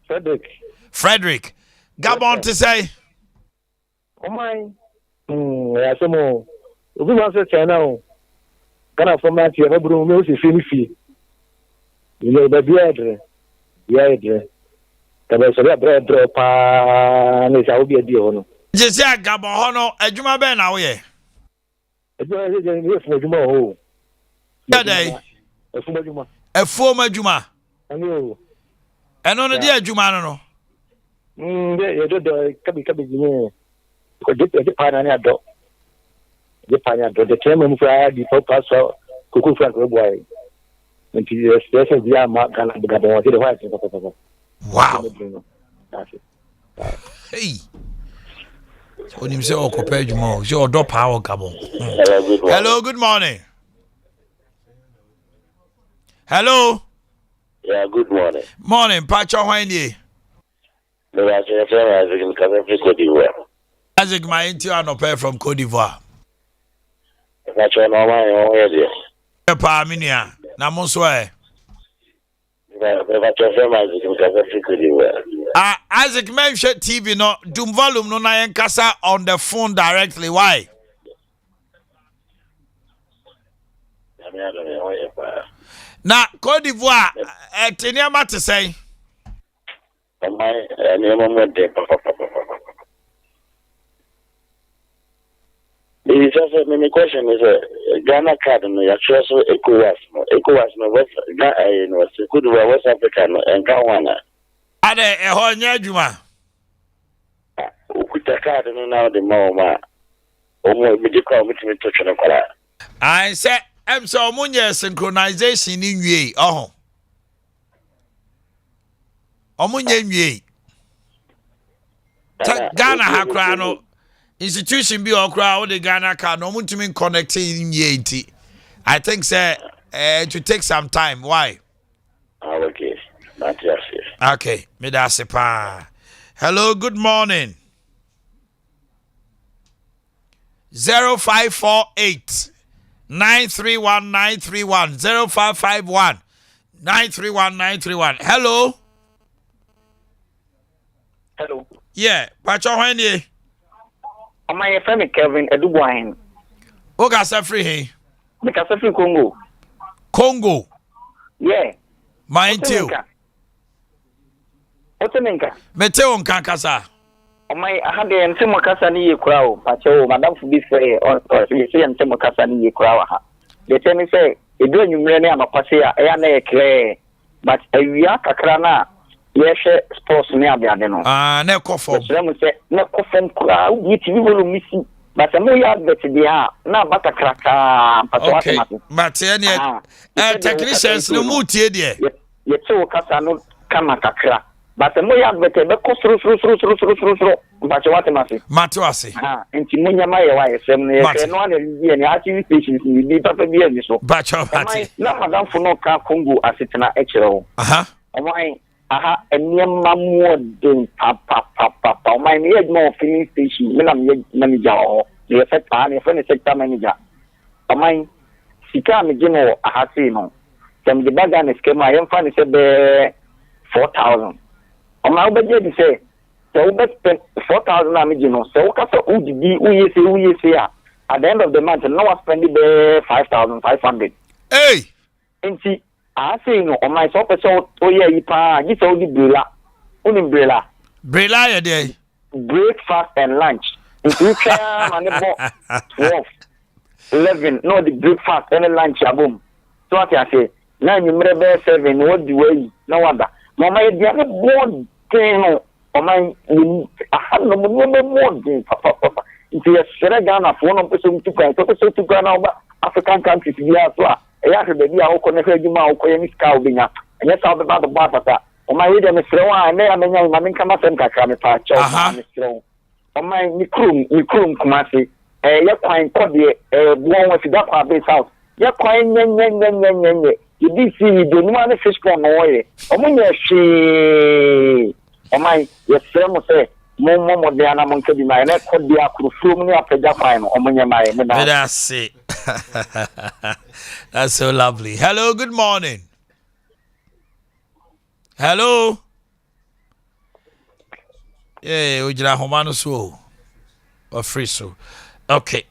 Frederick. Gabon to say. Oh my. Yeah, some more. We want to say now. Gonna format your room, no, see, you know, the beard. The bread drop, and it will be a deal. Just say Gabon, a Juma Ben, now, yeah. For Juma, a former Juma. I know. And on a dear Juma, no. You do coming. The pioneer dog. The chairman for the purpose of Cuckoo Frank Boy. And the expression of the Mark and the Gabon. Wow. Hey. When you say, oh, compare you more, your door power, Gabon. Hello, good morning. Hello. Yeah, good morning. Morning, Pacho Wendy. No, I can say I can come from Cote d'Ivoire. As a my intern pair from Cote d'Ivoire. That's why no man already. A Paminia, Namosway. Isaac mentioned TV no doom volume no na kasa on the phone directly. Why? Na Cote d'Ivoire, teniama to say. The question is Ghana card no ya so ECOWAS no West Cote d'Ivoire West Africa no and Ghana. Ade ho nya adwuma. Ukuta card no now the mama. Omo me dey call me to touch no kwala. I say em so omunye synchronization ni nwie oho. Omunye nwie. Ghana hakra no institution be okra o the Ghana card no mutumi connect nwie nti. I think say to take some time. Why? Okay. Not yes. Okay, me da se pa. Hello, good morning. 0548 931 931 0551 931 931. Hello. Hello. Yeah, Pacho Wendy. My friend Kevin Edubuahin. Oga Safri he. Because of Congo. Congo. Yeah. Mine too. What's the name? Meteo Kankasa. My I had the Antimo Casani crowd, Pacho, Madame for this way, or you see Antimo Casani crowd. They tell me, say, you do you really am a passia, I clear, but a Yaka yes, sports near the Adeno. No coffin. Say, no coffin crowd, you will miss it. But the more you have better, they are now but a cracker. Okay, but any technicians no mutie there. Yet so Casano come at a crack. But the more you have better, the cost through. But what am I saying? Matuasi. And Timunia Maya, why, some one and active stations in the Papa Beer. Bacho, no, Madame for no car Congo as it's an actual. Why? And near Mamma doing papa. My near more filling station, when I'm manager or the effect on a friend sector manager. Mine sika me gye no ahase no dem de baga ne skema yem fa ne se be 4,000 o ma obegye di se so we spend 4,000 na me gye no so ka so udidi uyese a at the end of the month no was spend be 5,500 hey enti ahase no o ma so person o ye yi pa gi so di brela brela ye dey breakfast and lunch enti you can manebo 12 11 no the breakfast and lunch abom so what I say na nyumre be 7 what the way na wada mama e dia ne board no o man aha no mo mo papa nti ye sere Ghana fo no pese mutu kan to pese tu Ghana oba African countries bi aso a e ya hwe be a wo ne fa adwuma wo ye ni ska obenya enye sa be ba do ba tata o man ye de me sere wa na ya menya ma men kama sem kakra me pa cho me sere o man ni krum kumase ye kwan kode buon wa fida kwa base house ye kwan nye you be see you do no na fish pond no ye o mo nye hwe o mai ye sere mo se mo de ana mo nkebi mai na kode akuru from ni apagya kwan no o mo nye mai me da that's it. That's so lovely. Hello, good morning. Hello. Yeah, ujira homano so or free so. Okay.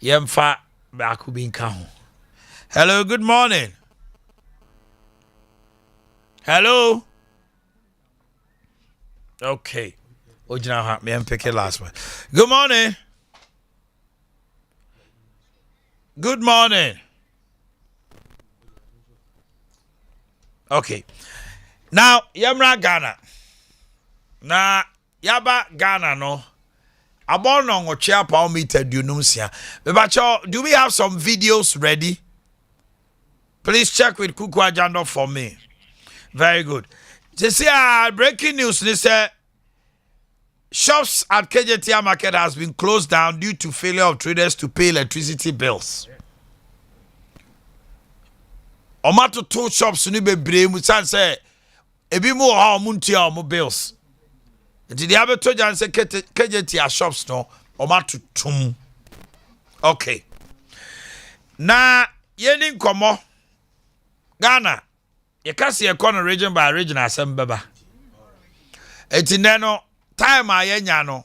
Yemfa bakubinka ho. Hello, good morning. Hello. Okay. Ujira ha me pick it last one. Good morning. Good morning. Okay. Now, Yamra Ghana. Na Yaba Ghana no. Abon on chair pound meter dunumsia. But do we have some videos ready? Please check with Kuku Ajando for me. Very good. Just breaking news. They say shops at KJTR market has been closed down due to failure of traders to pay electricity bills. Omato two shops ni bebre mu san say ebi mu ha omuntia omo bills. Nti dia beto jan say KJTR shops no omato tum. Okay. Na yeni nkomo Ghana ye kasi economy region by region asem beba. Eti no time ayenya no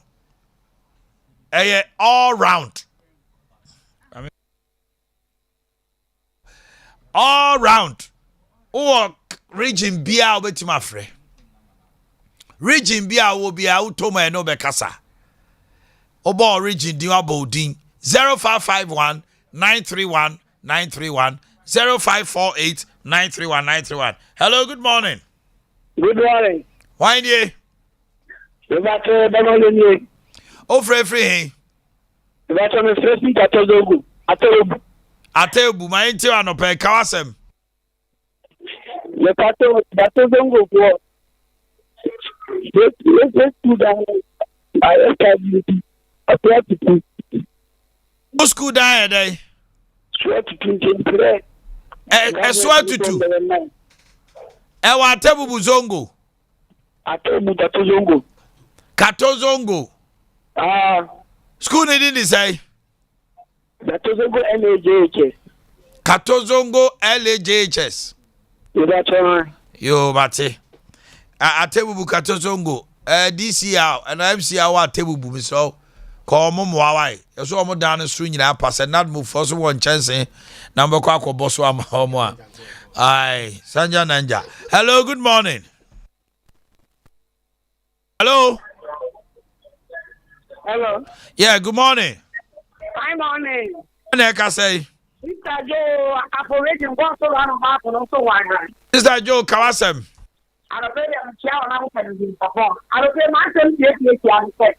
all round. All round. Or region bia obetima frɛ. Region bia wo bia utoma no be kasa. Obo region di abodin 0551 931 931 0548 931 931. Hello, good morning. Good morning. Why dey? You got Banolini. Oh, free. You got on the street at Atobu. Atebu, my inti anope kawasem. You got to Zongo. Let's do that. I have to Who school down there? swear to 23. Swear to two. Ewa Atebu Buzongo. Atobu Zongo. Katozongo. School didn't say. Zongo LAJHS. Katozongo LAJHS. You got your Yo, Mate. Atebu Katozongo. DCR and MCR Atebu Bumiso. Call Mumwai. You saw more down the street in our pass and not move for one chance. Number Quaco Boswa Homo. Aye, Sanja Nanja. Hello, good morning. Hello. Hello. Yeah, good morning. Hi, morning. What can I say? Mr. Joe, operating one so long about also one. Mr. Joe Kawasem. I don't pay them chair and I'm going to perform. I don't pay myself to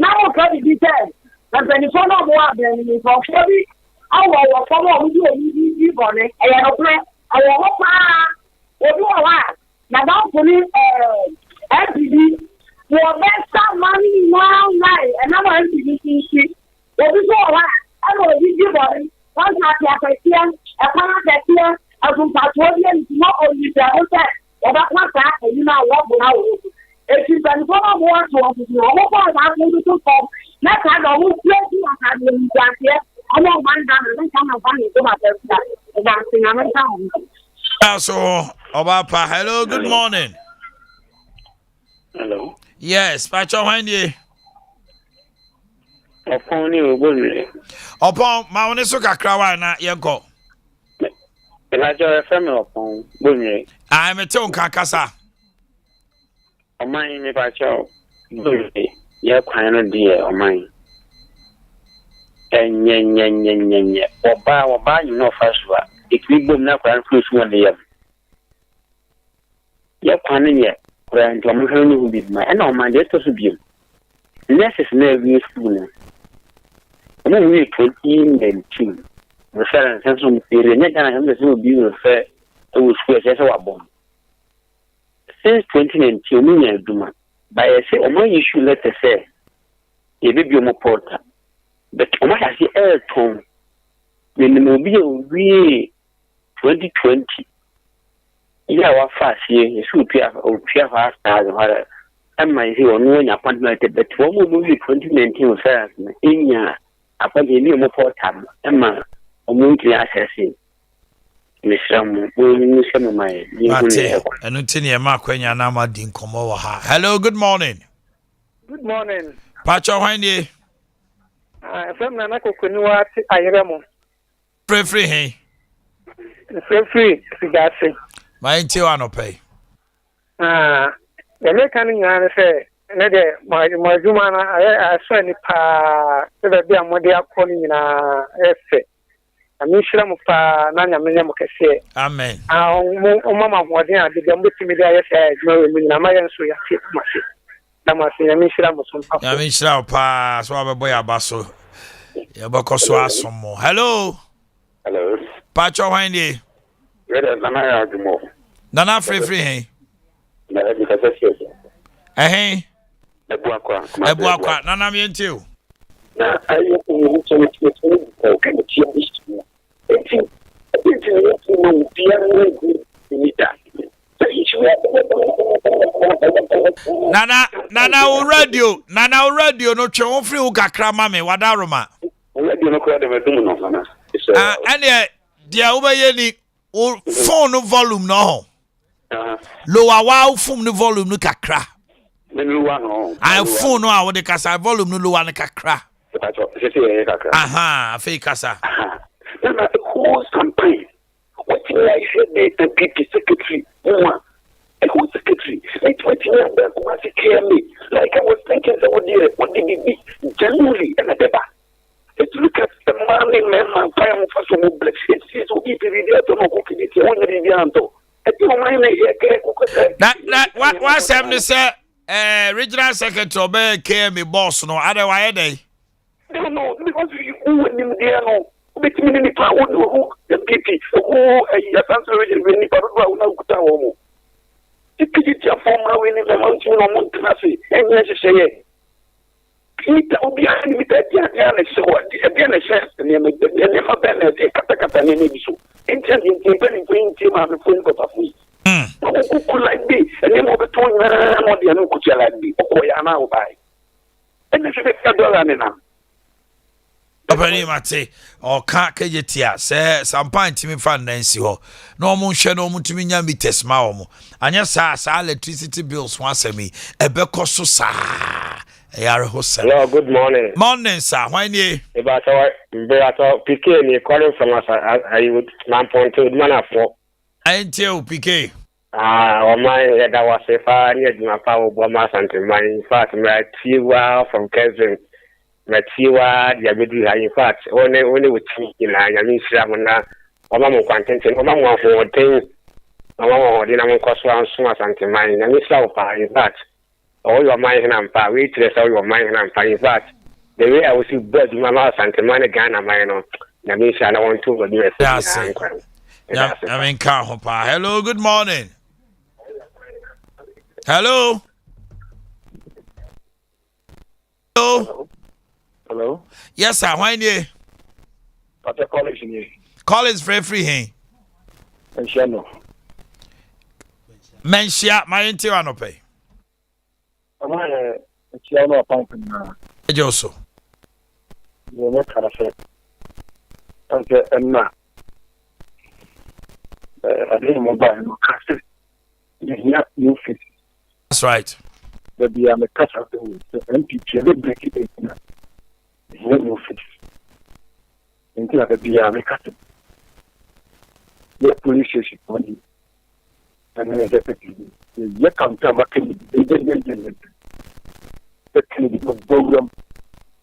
now, what the details? The benefit of what then for 40 hours for what we do, you want it. I have a plan. I will do a lot. Now, don't put it, MPD. For best money now, night, and I'm going to be see. What is all that? I know you body. Once I have a tear, a plan here, I will patrol not only the hotel, but that's not that, you know what we have. If you can go on to you, what I'm going to do, let's have a whole place you have in here. I'm not one down and come and find you about the dancing. I'm in town. So, Obapa, hello, good morning. Hello. Yes, Pacho Wendy. Upon you, Bunny. Upon Maune Suka na Yanko. And I join a family upon Bunny. I'm a tone Kakasa. O mine, if I show Bunny, you're kind of dear or mine. And yen, or buy you no first one. If we boom now, I'm close one day. You're planning yet. When I'm going to be my and on my desk to be. Less is never useful. I'm only 2019. Reference and some period. I am the same be refer to squares as a bomb. Since 2019, Duma, by a say, or my issue, let us say, a baby more porter. But I see air tone when the mobile we 2020. Yeah, what fast here is who Pierre or Pierre fast as a and my hero no appointment, but one movie 2019 was in ya upon the new more time. Emma, a multi assassin. Miss Ram, some of my and Utinia Marquenya Nama Din Komoha. Hello, good morning. Good morning. Pacho Wendy. From Nanako Kunua, I am Free, hey. Free, Sigasi. My Intiano pay. The American man say, my Jumana, I saw any pa, the dear Modia calling in a essay. I mean, Shramupa, Nana Minamokase. Amen. Mama, what they are, the Gambit said, no, Minamayan, so you keep my shit. I mean, Shramusum. I mean, Shrapa, Swabba Boy Abaso. Yabako some more. Hello. Hello. Pacho Wendy. Nana free, hey. Hey. Boakye, Nana me too. Nana radio no twe free u kakra ma me wadaroma. Radio no kwa de dum no Nana. Ane dia ubaye ni phone no volume no. Lower wow phone no volume no kakra. Lower no. I phone no a de kasa volume no lower no kakra. Aha, fake kasa. Nana who campaign. What I said the PP secretary. Who secretary? Like what you have done was me. Like I was thinking what did it be? January and a deba. Let's look at the money man for some it says what if you don't know what it is one Rivianto. What's happening, sir? Regional secretary be came me boss no otherwise they. No, because you there no. But me power who the PP who a transfer when you parwa una kuta homo. Tikiti former winning the mountain on Montanasi, and yes, say, Peter will be animated. So, again, a chance, and never been a Katakata name. So, intending to bring team on the phone of me. Who could like me, and then over to what the Anukucha like me, or I now buy. And this is a dollar now. Opani mate o ka kejetia se Sompa ntimi fa nansi ho na omo hwe na omo timi nya meters ma omo anya sa electricity bills ho asemi ebeko so sa yare ho sa. Hello, good morning. Morning sir, why ni e ba to PK ni calling from us I would 9.2 manafo ntio PK o my that was a far near my power bomber something my in fact my tiwa from Kevin Matiwa, the Abidu, in fact, only with me, I mean, Shamana, or Mamma content, or Mamma for 10, or Mamma, Dinamo Coswa, and Suma something, mine, and Miss Laupa, in fact, all your mind and far, we trace all your mind and far, in fact, the way I was you bird, Mamma, Santa Mana, Ghana, mine, I mean, I don't want to do it. I mean, Kahopa. Hello, good morning. Hello. Hello. Hello? Yes, sir. Why you? What a college in here. College free, hey. Mention. Mention, my interior no pay. I'm a Chiano pumping now. Joso. You're not kind of Okay, and now, I didn't mobile. You fit. That's right. But the cut of the MPP, they break it. You fit. Until the cut. The police station money. And then you come to a the program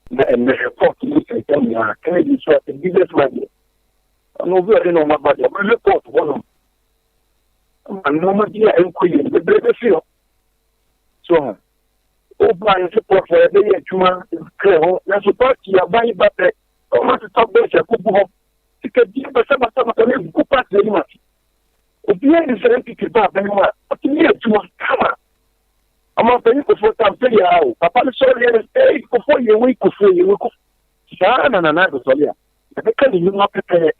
and the report to you and tell me, can you try to give this money? I'm not very no my body. I'm report one. I'm not here and queen, the baby feel. So, oh, buy a support for a day at Juma, that's a party, I buy it back. I want to talk better. You can give us some go past the limit. If you are the same people, then what? But you need to come on. I'm not paying for time. Tell you how. Papa, sorry, hey, before you wake, before you wake up. Sana na na sorry. The can you not prepare.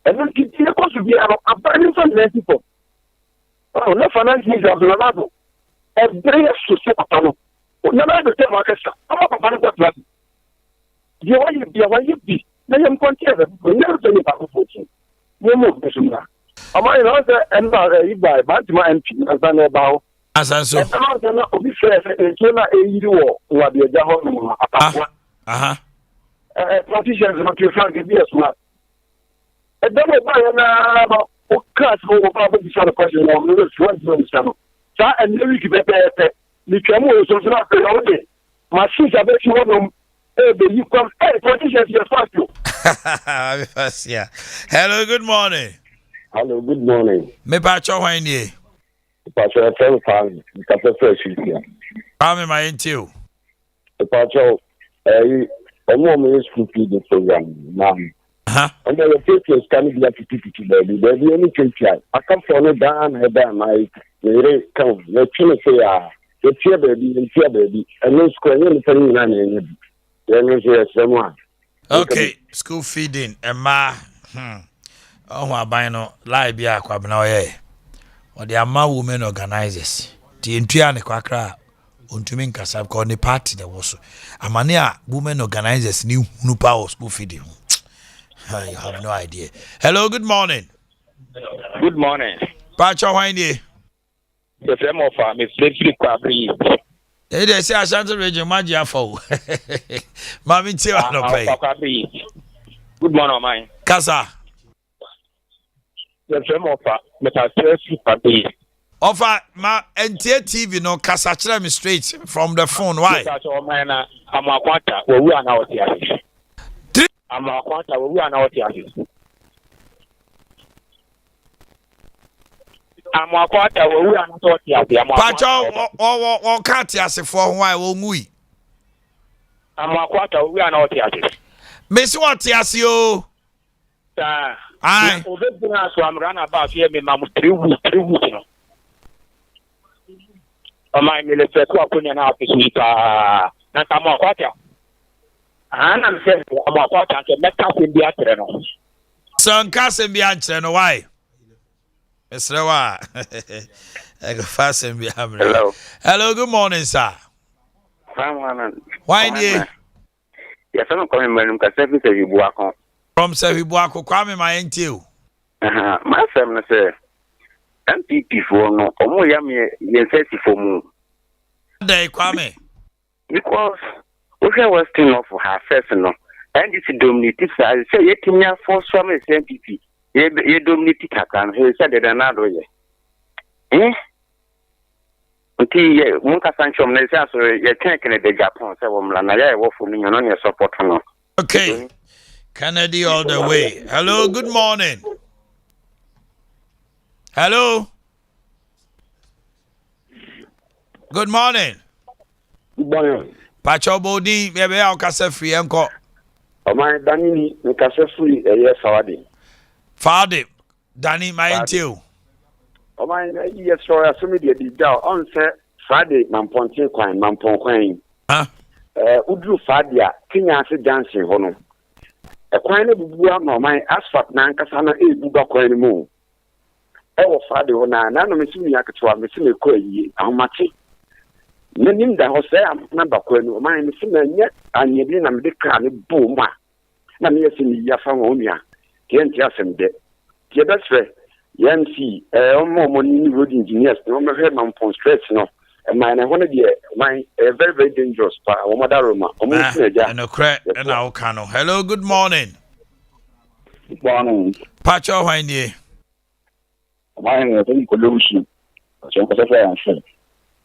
And then give you a course to be a burning from the people. Oh, no financial needs of Ronaldo. A very social panel. No matter the orchestra. I'm not a fan of that. You are you be. Now I'm content. We never tell you about 14. No more question. Am I not and by Bantima MP as an about? As I saw. I'm not be fair. It's not a you or the Jahon. Politicians not your friend give us what. And then about class over public question on the first channel. And lyric better. The camera was not the my shoes are bet you want them. You come, hey, politicians, you're fast. Yeah. Hello, good morning. Hello, good morning. Me pacho hwanye. Pacho tell fan, Mr. Fresh here. I'm my into. Pacho, omo me school feeding program now. And the papers can be up to baby. There's any KPI. I come from a down, my come. Let's say, the tear baby, and no square anything. Okay, school feeding and ma oh my bino lie be a kwabna oye or the ama women organizers the intriane kwakra untumi nkasa ko ni party the was amania women organizers ni hunu power school feeding. You have no idea. Hello, good morning. Good morning. Pacho hwanye. The frame of Miss Leslie Kwabri. They say Ashanti region magia for. Mami Tia no pay. Good morning, mine. Kasa. The frame of Mr. Leslie Kwabri. Offer ma NTA TV no kasa chere me straight from the phone. Why? I'm a quarter. We are now here. I'm a quarter. We are now here. I'm a quarter. We are not here. Pacho, or can't you for why won't we? I'm a quarter. We are not here. Miss what yes you? Aye. I'm running about here. Me, I'm 3 weeks. My military opinion out this week. I'm a quarter. And I'm saying, I'm a quarter. I'm a quarter in the afternoon. So, I'm casting behind no why? Mr. Wa, I go fast and be happy. Hello. Hello, good morning, sir. Why do yes, I'm coming from Boakye. From Boakye, Kwame, my NTU. My family say, MPP for no, or yummy, yes, for moon. Day, Kwame. Because we was still off for her first, no, and it's a dominated. I say, yet in your for some MPP. You dominated Kakan, he said it another year. Eh? Until Munka Sancho, you're taking the Japan, so I will for me on your support. Okay. Kennedy all the way. Hello, good morning. Hello. Good morning. Good morning. Pacho Bodi, maybe I'll cast a free uncle. Oh, my Danny, the cast free a year Saturday. Father, Danny, my until. Oh, my yes, sorry, I saw me the down on Friday, Mamponte Quine, Mampon Quine. Udru Fadia, King Acid dancing, Hono. A quine of Buano, my asphalt Nankasana is Budak anymore. Oh, Father, when I know Missing Yakatwa, Missing Quay, how much? Meaning that was there, number Queen, mine, yet, and you didn't have the crown boom. na me yesi ni ya fa wo nua ke nti asem de ke best friend YMC omo ni road engineers no me head man pon stress no my na one dey my very very dangerous pa o mother roma o mo ti eja no crack na o kan no. Hello, good morning. Good morning. Pacho hwan nie? Omanhene Yaw ko lewushi. So ko sefa yan hwe.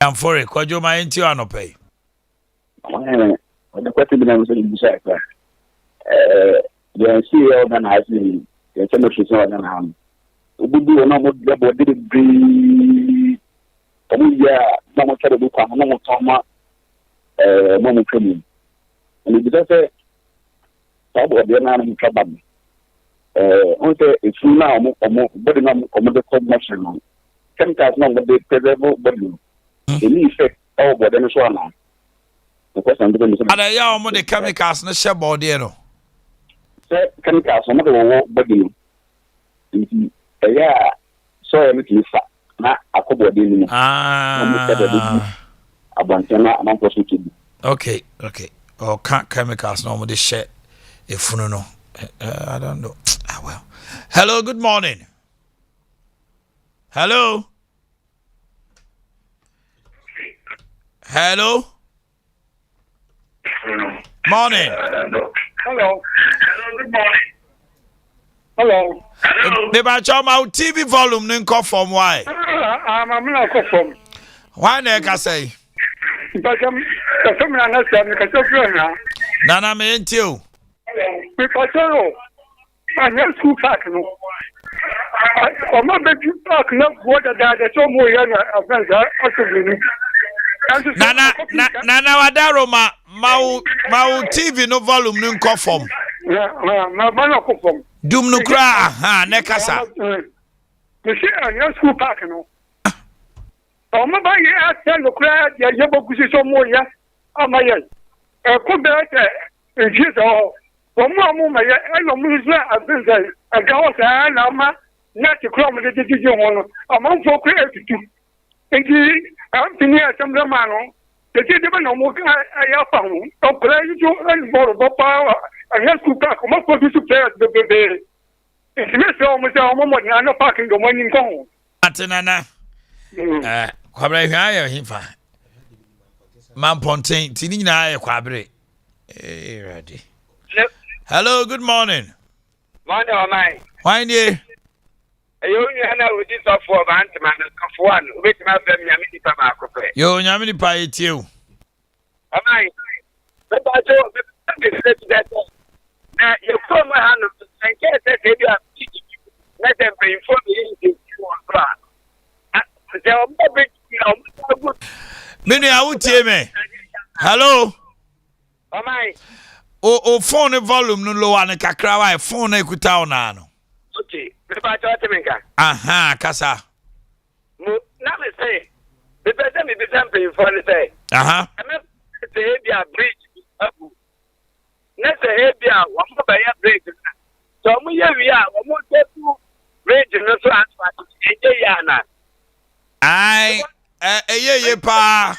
Am for it. Kwajo ma enti anopai. Omanhene o de kwati bi na mo se di bisa ka. The CEO organizing the international organization. Ubudu na mo de bo de bi ya na mo tare bu kwa na mo toma mo kwemi. Ni bi se ta bo de na mo traba. On say it's now body na the commercial no. Chemicals na the preservable body. Any effect all body no so na. Because I'm doing this. Adea omo the chemicals na share body no. Say chemicals na the body no. Yeah, so I'm making fa na akobody ni. Abantana am prosecuted. Okay. Or can't chemicals no omo the share efunu no. I don't know. Well. Hello, good morning. Hello. Hello. Morning. Hello. Good morning. Hello. Neba choma TV volume nko from why? I'm not from. Why na ka say? But I'm not saying Nana me ntio. Because I'm not school park no. I'm not baby park no water that so more young offense Nana wadaro ma TV no volume nko from. Ma no ko from. Dum no kra ne kasa. Me say I'm school park no. O ma ba ye ata no kra ya bogusi so more ya. O ma ye. Ko be ata Jesus Omo ma ya eno mu zwa abenza aga wasa na ma na ti kro mu de didi hono amanfo ko etutu enti antini asembra ma no de de ba no mo ya fa hu o kra yi jo en boro bo pa anya ku ka ko mo ko du su players de bebe enti me so mo sa mo na no parking do mo ni nko atenana kwabra hwa ya himfa Mamponten tini nyina ya kwabre ready. Hello, good morning. Morning, my. Why nie? You na we this of for man for one. Wait my family nyame pa ma akopre. Yo nyame ni pa etiu. Amai. But I do that. Na you come hand and get that you are let them pay for me in you. Mini awutie me. Hello. Amai. O phone volume no low an kakra wa phone ekuta ona no. Okay. Me ba cho temenka. Aha, kasa. Mo na me say. Me pese me be sample for the say. Aha. Me say bia bridge abu. Na say bia wo mo ba ya bridge na. So mo ye wi a wo mo tepu bridge no so asfalt. Eje ya na. Ai, ye pa.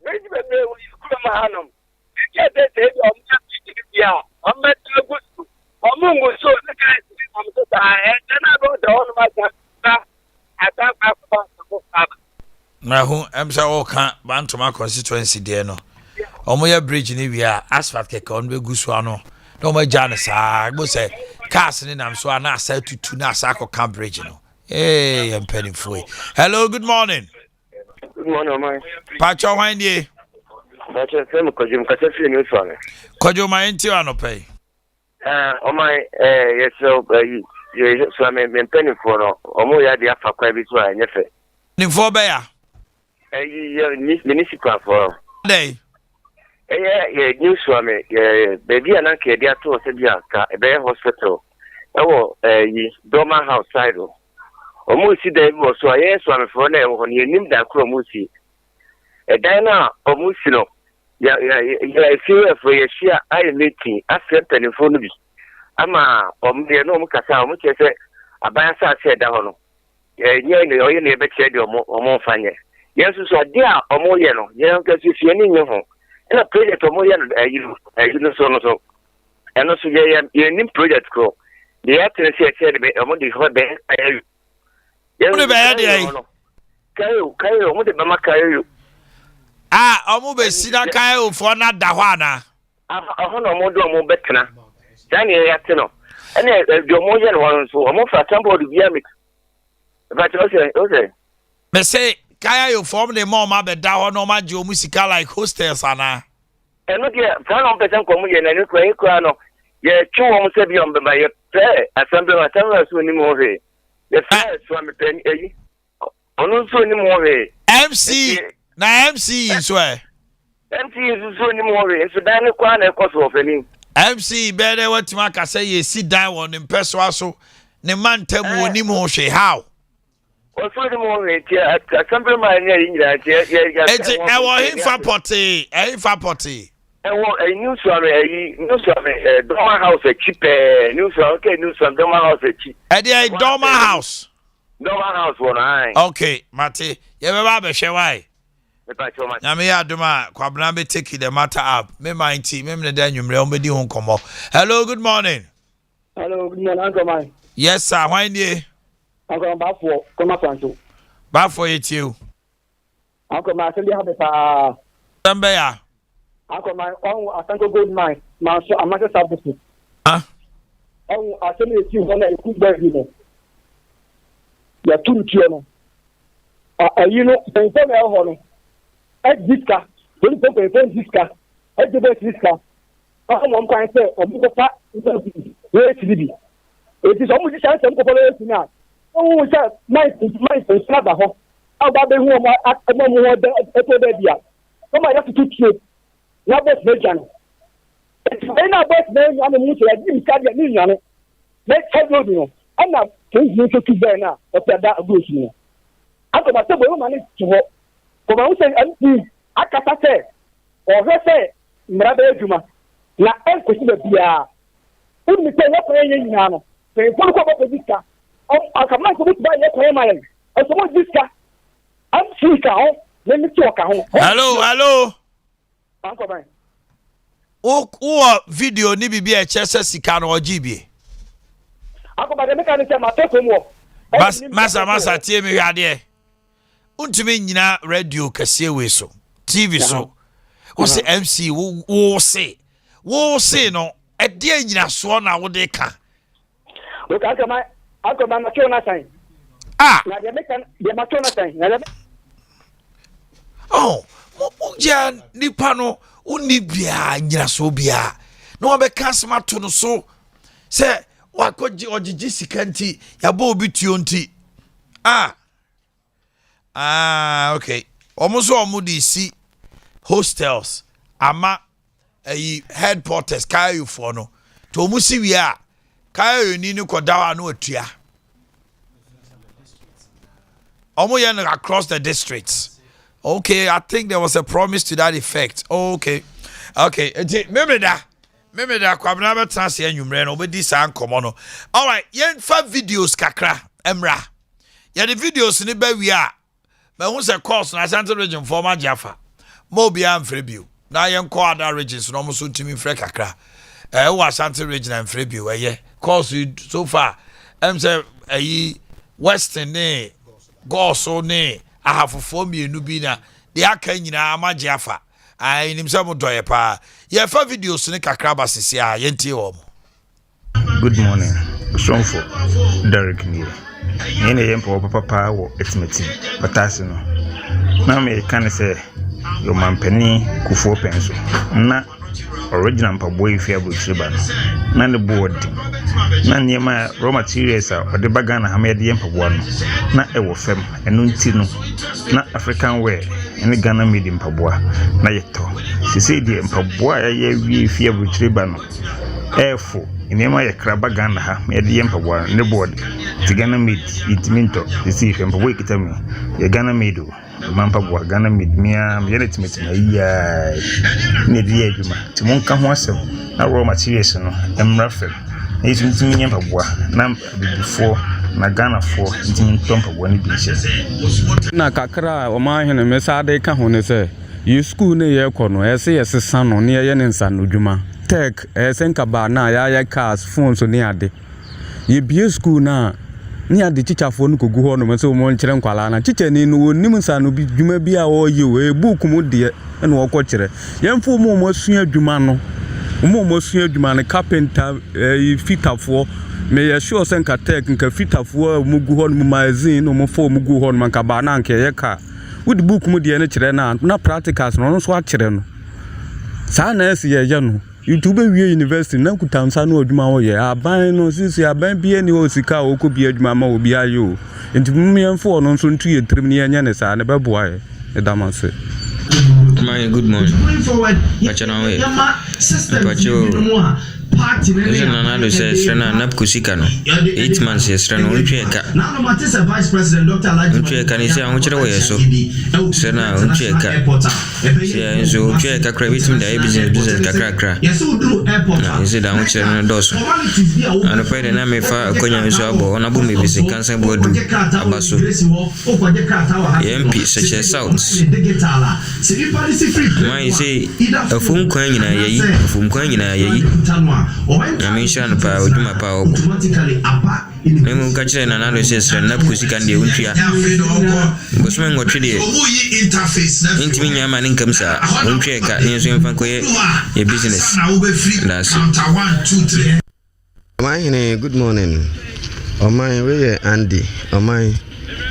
Bridge be me wo school ma hanom. Get that yeah, I'm not good. I'm so the guys I'm so tired. Then I go down my I can't have na hu emsa wo kan bantoma constituency there no. Omo bridge ni wi a asphalt keke on be gusu ano. Na omo ja ne sa go say cars ni nam so ana asa tutu na asa ko bridge no. Hey, I'm penny for. Hello, good morning. Good morning, my. Pacho hwan die? Pacho sem ko jim ka se fi ni so ane. Kojo ma enti anopai. O my yes so you so me penny for no. Omo ya dia fa kwa bi so anye fe. Ni for be ya? Ni sikwa for. Day. News for me. Baby and Uncle, they are two of the hospital. Oh, Doma house side. Almost see the was so yes, one for them when you name that Cromusi. A diner or Musino. Yeah, feel for your share. I am meeting. I said telephone. Ama, the no Mukasa, which I said, a bansa said down. You only bet said or more funny. Yes, so dear or more yellow. Yeah, because if you're in your home. And a prayer to more you know, so. ɛno so yɛnim project kɔ deɛ yɛatene sɛ yɛkyɛ de ɔmo de hɔ bɛn kayo wode bɛyɛ deɛ kayo ɔmo de bɛma kayo ɔmo bɛsi na kayofoɔ no ada hɔ anaa ɛhɔ na ɔmo de ɔmo bɛtena saa ne yɛate no ɛne deɛ ɔmo yɛ no hɔ nso ɔmo fra tambɔɔdo bia me bɛkyɛ wo sɛ mɛsɛ kayofoɔ de ma ɔmo abɛda hɔ na ɔmo agye ɔmo sika like hostels anaa ɛno deɛ saa na ɔmpɛ sɛ nkɔmo yɛ n'ani kora no yɛtwe wɔn sɛ bi ɔmbɛba yɛpɛ asɛmbɛ so onim hɔ hwee yɛfrɛ so amepɛ ayi ɔno nso onim hɔ hwee MC na MC nso MC nso onim hɔ hwee nso dan ne kwa na ɛkɔ so ɔfɛnim MC bɛdɛ watuma aka sɛ yɛsi dan wɔ ne mpɛsoa so ne mantam onim hɔ hwee how ɔso onim hɔ hwee tia asɛmbɛ ma ne ayi nyinaa tia eti ɛwɔ himfa pɔtee Newswame, Doma House a cheap, Newswame, Doma House a cheap. Adea Doma House. Doma House one eye. Okay, Mate, you ever be shewai? Namia Duma, Kwabna be taking the matter up. Me mind team, me the you remedy home come up. Hello, good morning. Hello, good morning, Uncle Mine. Yes, sir, why ye? Uncle Bafo, come up on Bafo it you. Uncle Mine, send you have a Sambaya. Uncle Mine, I thank you good mine. Master, I'm not a substitute. I send you one a good baby. You're too tino. You know, the phone at this car, don't go this car, at the best this car. I'm going to say, where to be. It is almost the chance of population now. Oh, sir, my slab. How about the home at a moment at the come I have to teach you. Not best version. It's not best name on the moon like you can't get me on it. Let's have you. I'm not going to be now, but that goes to me. I'm going to say, woman is to work. For my own say, I can't say, or her say, Mother Juma. Now, I'm going to be a. Wouldn't me say what playing now? Say, what about this car? I come out to buy your claim. I suppose this car. I'm sick. Let me talk. Hello. Uncle Mine. Who video ni bibi e chese sika no ojibi. Uncle Mine make an say my take home. Masa tie me hwade. Untumi nyina radio kase we so. TV so. Wo se MC wo se no e de nyina so na wo de ka. Look Uncle Mine na cho na sign. Na de make an de ma cho na sign. Oh, ja nipa no uni bia nyina so bia. No wa be kasma to no so. Se wa koji ojiji sikanti ya bo obi tuo nti. Okay. Omo di si hostels ama head porters kayo for no. To omo si wi a kayo ni ni kodawa no atua. Omo yen across the districts. Okay, I think there was a promise to that effect. Okay. Remember that kwabna be transe anwumre no obedi san komo no. All right, yen fa videos kakra emra. Ye the videos ni ba wi a me hu se course na Ashanti region former Jaffa. Mo bia amfre bio. Na yen call other regions no mo so timi frɛ kakra. Wo Ashanti region amfre bio ye. Course so far say Western ne Goso ne ahafofo mienu bi na de aka nyina amagye afa nim se mo doye pa ye fa videos ne kakra basisi a ye ntie wo mo. Good morning, Sompa Derek Neil. Ene yempo papa wo estimate patase no na me kan se yo mampani kufuo penso na original mpaboy fi abuchriba na ne board na niema raw materials a ode baga na hamede mpaboa no na ewo fem enu nti no na African wear ene Ghana made mpaboa na yeto sisi die mpaboa ya wi fi abuchriba no efo niema ye kraba Ghana ha mede mpaboa ne board ti Ghana made itminto sisi fi mpaboa kitami ye Ghana made mampaboa Ghana made mia ye netimeti na iya ne die adwuma ti monka ho asem na raw materials no emra fem It's in Mpaboa, Nam before Nagana for in Mpaboa ni bishe. Na kakra Omanhene Mesa de ka hone se you school ne ye kono ese yes san no ne ye nsa no dwuma tech senka ba na ya cars phones ne ade ye bie school na ni ade teacher fo no kogu ho no me so mo nkyere nkwala na teacher ni no onim nsa no bi dwuma bi a o ye we book mu de na wo kɔ kyerɛ yemfo mo asua dwuma no mo asua dwuma no carpenter fitafo me ya sure senka tech nka fitafo mu gu ho no magazine no mo fo mu gu ho no nka ba na nka ye ka with book mu de na kyerɛ na practicals no so a kyerɛ no sa na esi ye no YouTube wie university na kutamsa no adwuma wo ye aban no sisi aban bia ni o sika o ko bia adwuma ma obi ayo enti mmemfo no nso ntu ye trim ne nya ne sa ne beboa ye edamase. My good morning. Achana we. Apacho. Ese nana lo se strena nap kusikano. 8 months se strena uncheka. Uncheka ni se unchera we so. Strena uncheka. Se so uncheka krabitim da business kakra. Na ese da unchera no doso. Ano pede na me fa konya so abo ona bu me bisi kansa bodu abaso. MP such as South. My say afum kwan nyina yayi, afum kwan nyina yayi. Na mention pa oduma pa obu. Memu ka kire na na lo sesre na kusika ndi untwa. Bosome ngotwe intimi nyama ni nkamsa untwa ka ni so mfa koye ye business. That's it. Omanhene, good morning. Oman we Andy. Oman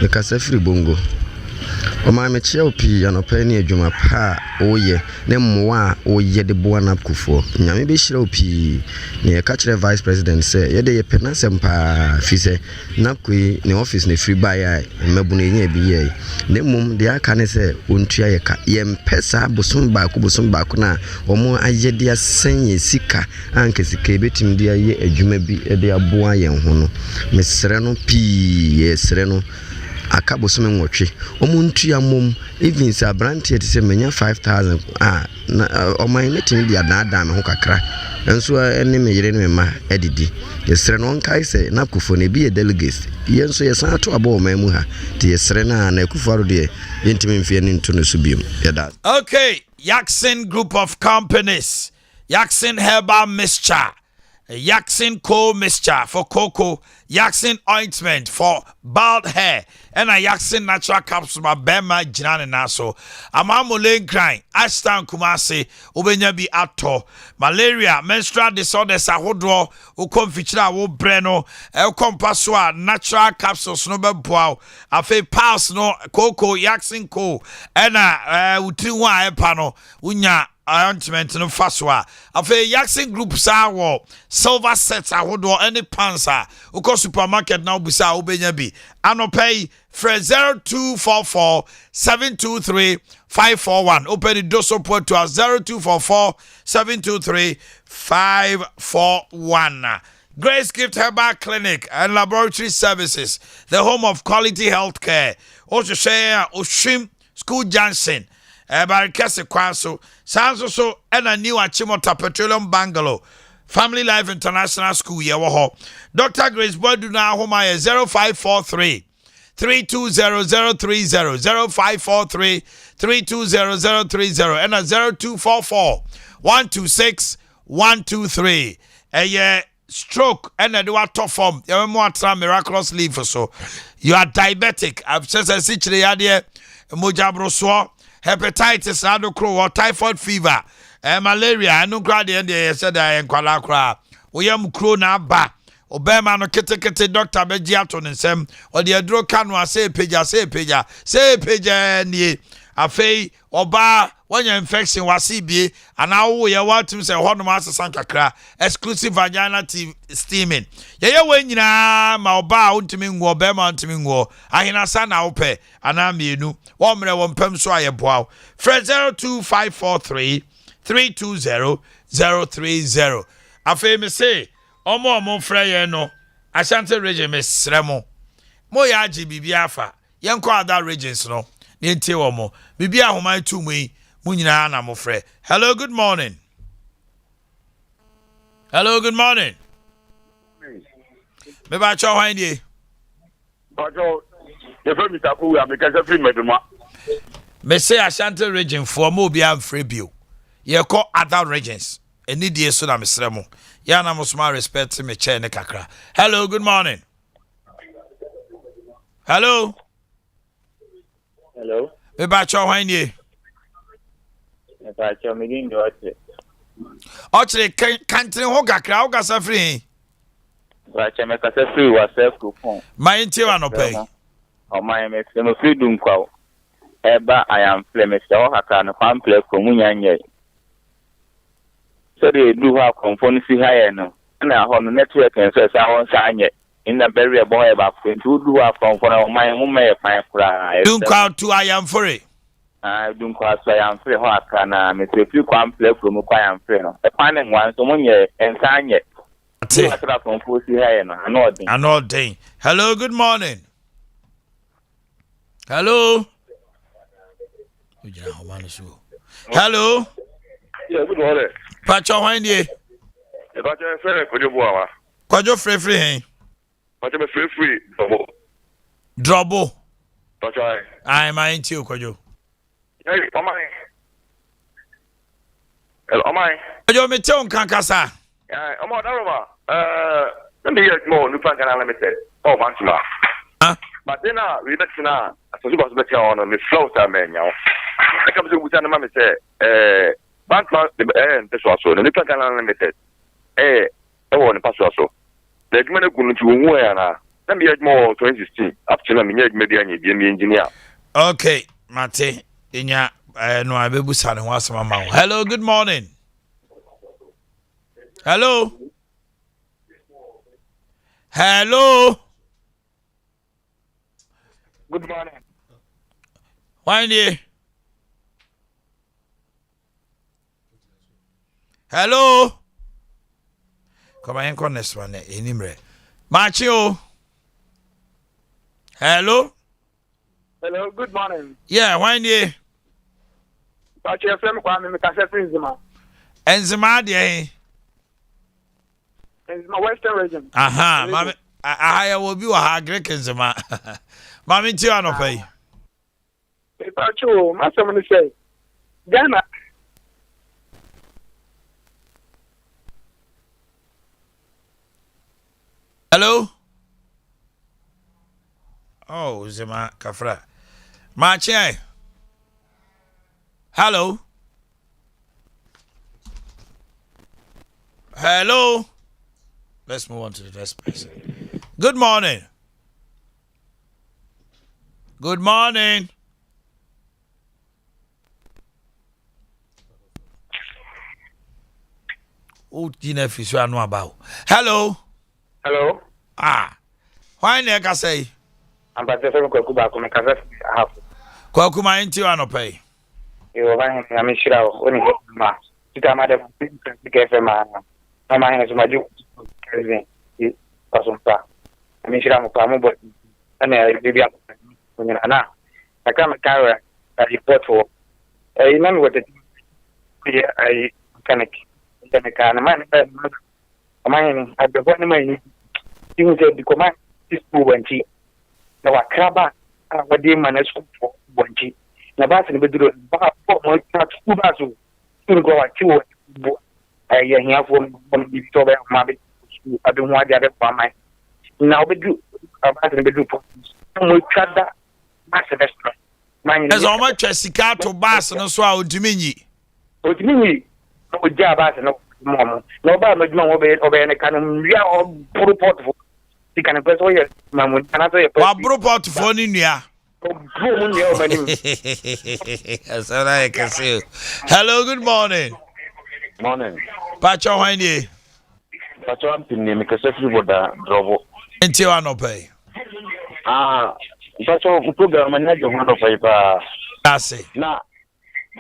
me kasa free bongo. Oman me chia opi anopa ni adwuma pa oye ne mmoa oye de boa na kufo nyame be hira opi ne ka kire vice president say ye de ye penasem pa fi say na koi ne office ne free buy ai mabu ne nya bi ye ne mum de aka ne say ontua ye ka ye mpesa bosom ba ko na omo aye de asenye sika anke sika betim de aye adwuma bi de aboa ye ho no mesre no pi ye sre no akabo some nwotwe omuntu mom even sa branch yet say menya 5000 na oman netin dia na me ho kakra enso ene me yire ne ma edidi yesre no nkai say na kufo ne bi delegates yenso yesan ato abo oman mu ha ti yesre na kufo aro de yentimi mfie ne nto no so biem yeda. Okay, Yaksin Group of Companies, Yaksin Herbal Mixture, Yaksin Co Mixture for cocoa, Yaksin Ointment for bald hair, and a Yaksin Natural Capsule by Bema Jinane Naso, Amamule Grind, Ashton Kumasi, Ubenyabi Ato, Malaria, Menstrual Disorders, Ahodro, Ukonfichra, Wo Breno, El Compasua, Natural Capsules, Snowbell Bow, Afe Pass no Cocoa, Yaksin Co, and Utiwa Epano, Unya. Ointment no faswa afa Yaksin Group sa silver sets ahodo any pansa uko supermarket na obisa obenya bi anopay fre 0244 723 541 open the door support to 0244 723 541. Grace Gift Herbal Clinic and Laboratory Services, the home of quality health care. Also share Oshim School Junction. Barikese Kwaso, Sanso so and a new Achimota Petroleum Bungalow, Family Life International School, Yawaho. Dr. Grace Boduna Homaya 0543 320030 0543 320030 and a 0244 126 123. Stroke and a do top form. You are miraculous leave for so. You are diabetic. I've just a situation Mojabro hepatitis, or typhoid fever, malaria, and no grad and they said I am Qualacra. We am crona ba. Obama no kete doctor Begiaton and Sam, or the Adro Canwa say peja, ni a fay or bar when your infection was CB, and now we are what to say Honomaster Santa Cra, exclusive vagina steaming. Yeah, when you know, my bow to me, Bema to me, I in a son I'll pay, and I'm you. 1 minute 1 pem so I bow. Fred 02543 320 030. A famous say, Omo Freya no, Ashanti region Miss Remo. Moyaji Bibiafa, young call that regions no, Ninte Omo, Bibia who my 2 me, Munina Anna Mofre. Hello, good morning. Hello, good morning. Maybe I shall find you. The first Mr. Pooh, because of him, Madama. Me say Ashanti region for Mobia and Freebie. You call other regions. eni die so na mesrɛ mo ya na mo sma respect me che ne kakra. Hello, good morning. Hello. Hello. Me ba cho hwan nie? Me ba cho me din do ate. Ochre kantre ho kakra o gasa free. Ba cho me kasa free wa self to phone. My nti wa no pay. O my me se me free dum kwa. Eba I am play me se o haka no kwam play ko munya nye. So they do have conformity higher no. Na ho no network en so sa won sa nye. In the very boy about to do have conformity my home me fine kra. Dum kwa to I am free. Dum kwa so I am free ho haka na me se free kwam play from kwa am free no. E pan one so munye en sa nye. Anodin. Hello, good morning. Hello. Hello. Yeah, good morning. Pacho Windie. Pacho free for you, boy. Pacho free. Pacho free. Drobo. Pacho. I mind you, Kojo. Hey, Omai. Hello, Omai. Kojo me tell kankasa. I'm on Aroma. Let me get more new plan limited. Oh, Maxima. But then, we bet now, as you was better on the flow, man. I come to Wutan, Mammy say, Bantman, this was so, the new plan limited. I want to pass also. The commander couldn't do where let me get more 2016 up to me, maybe I need the engineer. Okay, Mate, in your no, I will be son was my mouth. Hello, good morning. Hello. Hello. Good morning. Windy. Hello. Come on, come next one. Inimre. Machio. Hello. Hello. Good morning. Yeah, Windy. Machio, I'm going to cassette Enzima. Enzima, dear. It's my western region. Aha, mami, I will be a Greek Enzima. Mami, Tiano pay. It's true. My someone say, Ghana. Hello. Oh, Zima Kafra. Mache. Hello. Hello. Let's move on to the next person. Good morning. Good morning. Oh, Gina Fish, I know about. Hello. Hello. Why never can say? I'm about to say, Kuba, come and have. Kwakuma into an opay. You are I'm sure only ma. You come out of the cafe, man. My hand is my duke. Sompa. I'm sure I'm a palm, but and I be up when you're now. I come a car at the port for. I remember what I mechanic. And man, mine at the one of my you said the command is 2 Now a crabba, what the man is for 1 Now that's in the bedroom. But my cat 2 basu. To go at 2. I hear from Victoria, Mabby. I don't want the other for my. Now we do about the bedroom. We cut that massive restaurant. There's all my Jessica to Bass and so out to me. What do you mean? No job as no mom. No bad, no obey any kind of real report for the kind of person here. Mamma, another report for India. Hello, good morning. Morning. Pacho Windy. Pacho, I'm thinking because everybody drove until I no pay. Pacho, program and you want to pay. That's it. Now,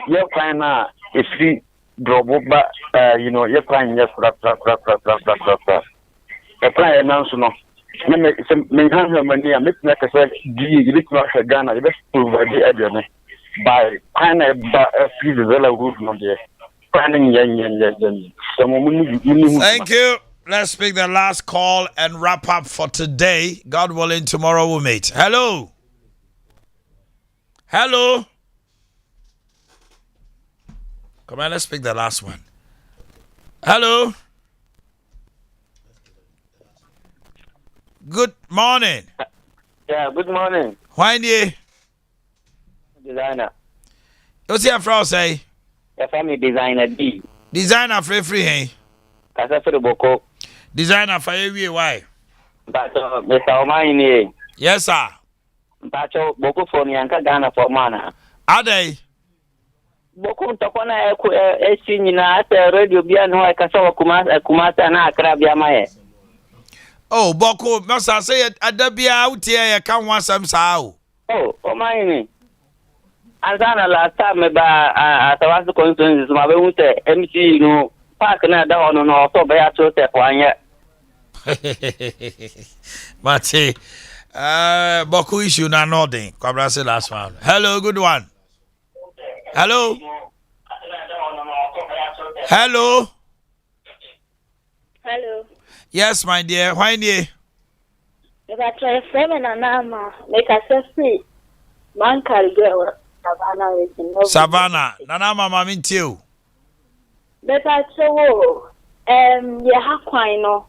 you're kind of if you drove, but you know, you're crying, yes, a cry announcement. Me have money, I make like I said, you look like Ghana, you best prove the idea by kind of a few good no there. Thank you. Let's pick the last call and wrap up for today. God willing, tomorrow we'll meet. Hello. Hello. Come on, let's pick the last one. Hello. Good morning. Yeah, good morning. Why nie? Designer. What's your friend say? Your family designer D. Designer free hey. Kasa for the boko. Designer for you why? But Mr. Omanhene. Yes sir. But boko for Nyanka Ghana for mana. Adey. Boko tokona esi nyina ate radio bia no akasa wa kumasa na akra bia maye. Oh, Boko, Massa say Adabia out here, you can't want some sow. Oh, Omanhene. Azana last time at the constituency, my own MC, no, park na down on also by a two step 1 year. Mate, Boko issue na nothing. Cobra say last one. Hello, good one. Hello. Hello. Hello. Yes, my dear. Why nie? If I try friend and nama, make us free. Man can go Savannah with Savannah. Nana mama meet you. But I so ya hakwino.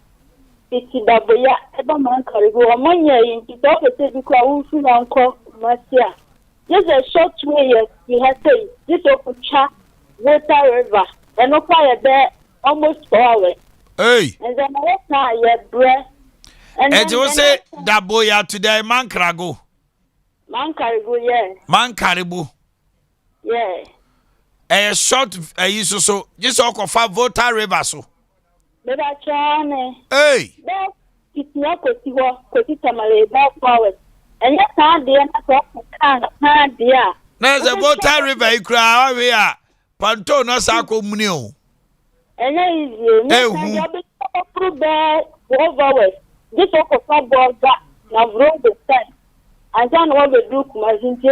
It's double ya ever man can go among ye in the top of the crowd from Uncle Marcia. Just a short way, he has said, this open chat, water river, and no fire there almost 4 hours. Hey. And then I was breath. And you say that boy today, man Karago. Man Karibu, yeah. Man Karibu. Yeah. A short, so just talk of 5 voter river so. But I try. Hey. It's not Tamale, about flowers. And yes, I did not dear. There's a voter river, you cry over here. Panto no sako munio. And you be through bed, over this of football back, now road the side. I don't know what the Duke was easy.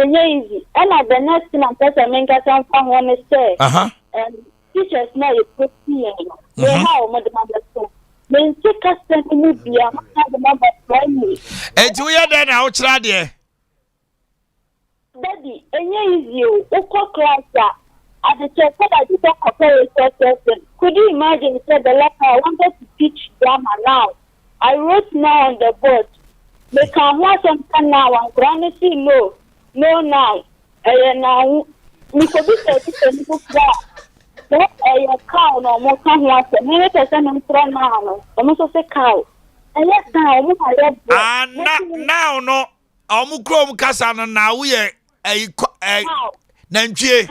And at the next thing I'm going to some fun when they say, and teachers know you put me in. They how mother so. Then take us to the movie, I'm not the number friendly. And to you then, I'll try there. Daddy, and you, class that. At the church, I did not compare it. Could you imagine? Said the letter I wanted to teach grammar now. I wrote now on the board. They can watch something now and granny see no now. Now, we could be saying book that. What a cow no more can watch a minute as an now. Almost a cow. And yes, now, now, no. Omukrom Kasana now we a Nanchi.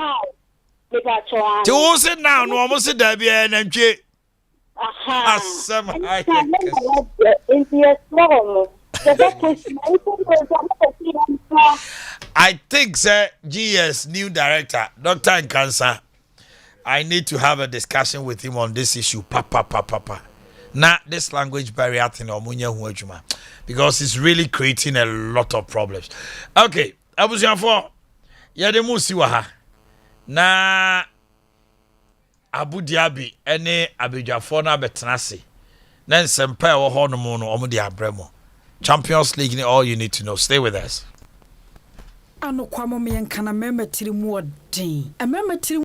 To us now, no almost a Debbie and Nanchi. I think, sir, GS new director, Doctor in Cancer. I need to have a discussion with him on this issue. Papa. Now, this language barrier thing or munya huajuma, because it's really creating a lot of problems. Okay, I was your for Yademusi waha. Na Abu Dhabi any Abidjafo na betenase. Then Sompa or Hornomono Omudi Abremo. Champions League, all you need to know. Stay with us. Ano kwamo me yankana member tiri mu odin. A member tiri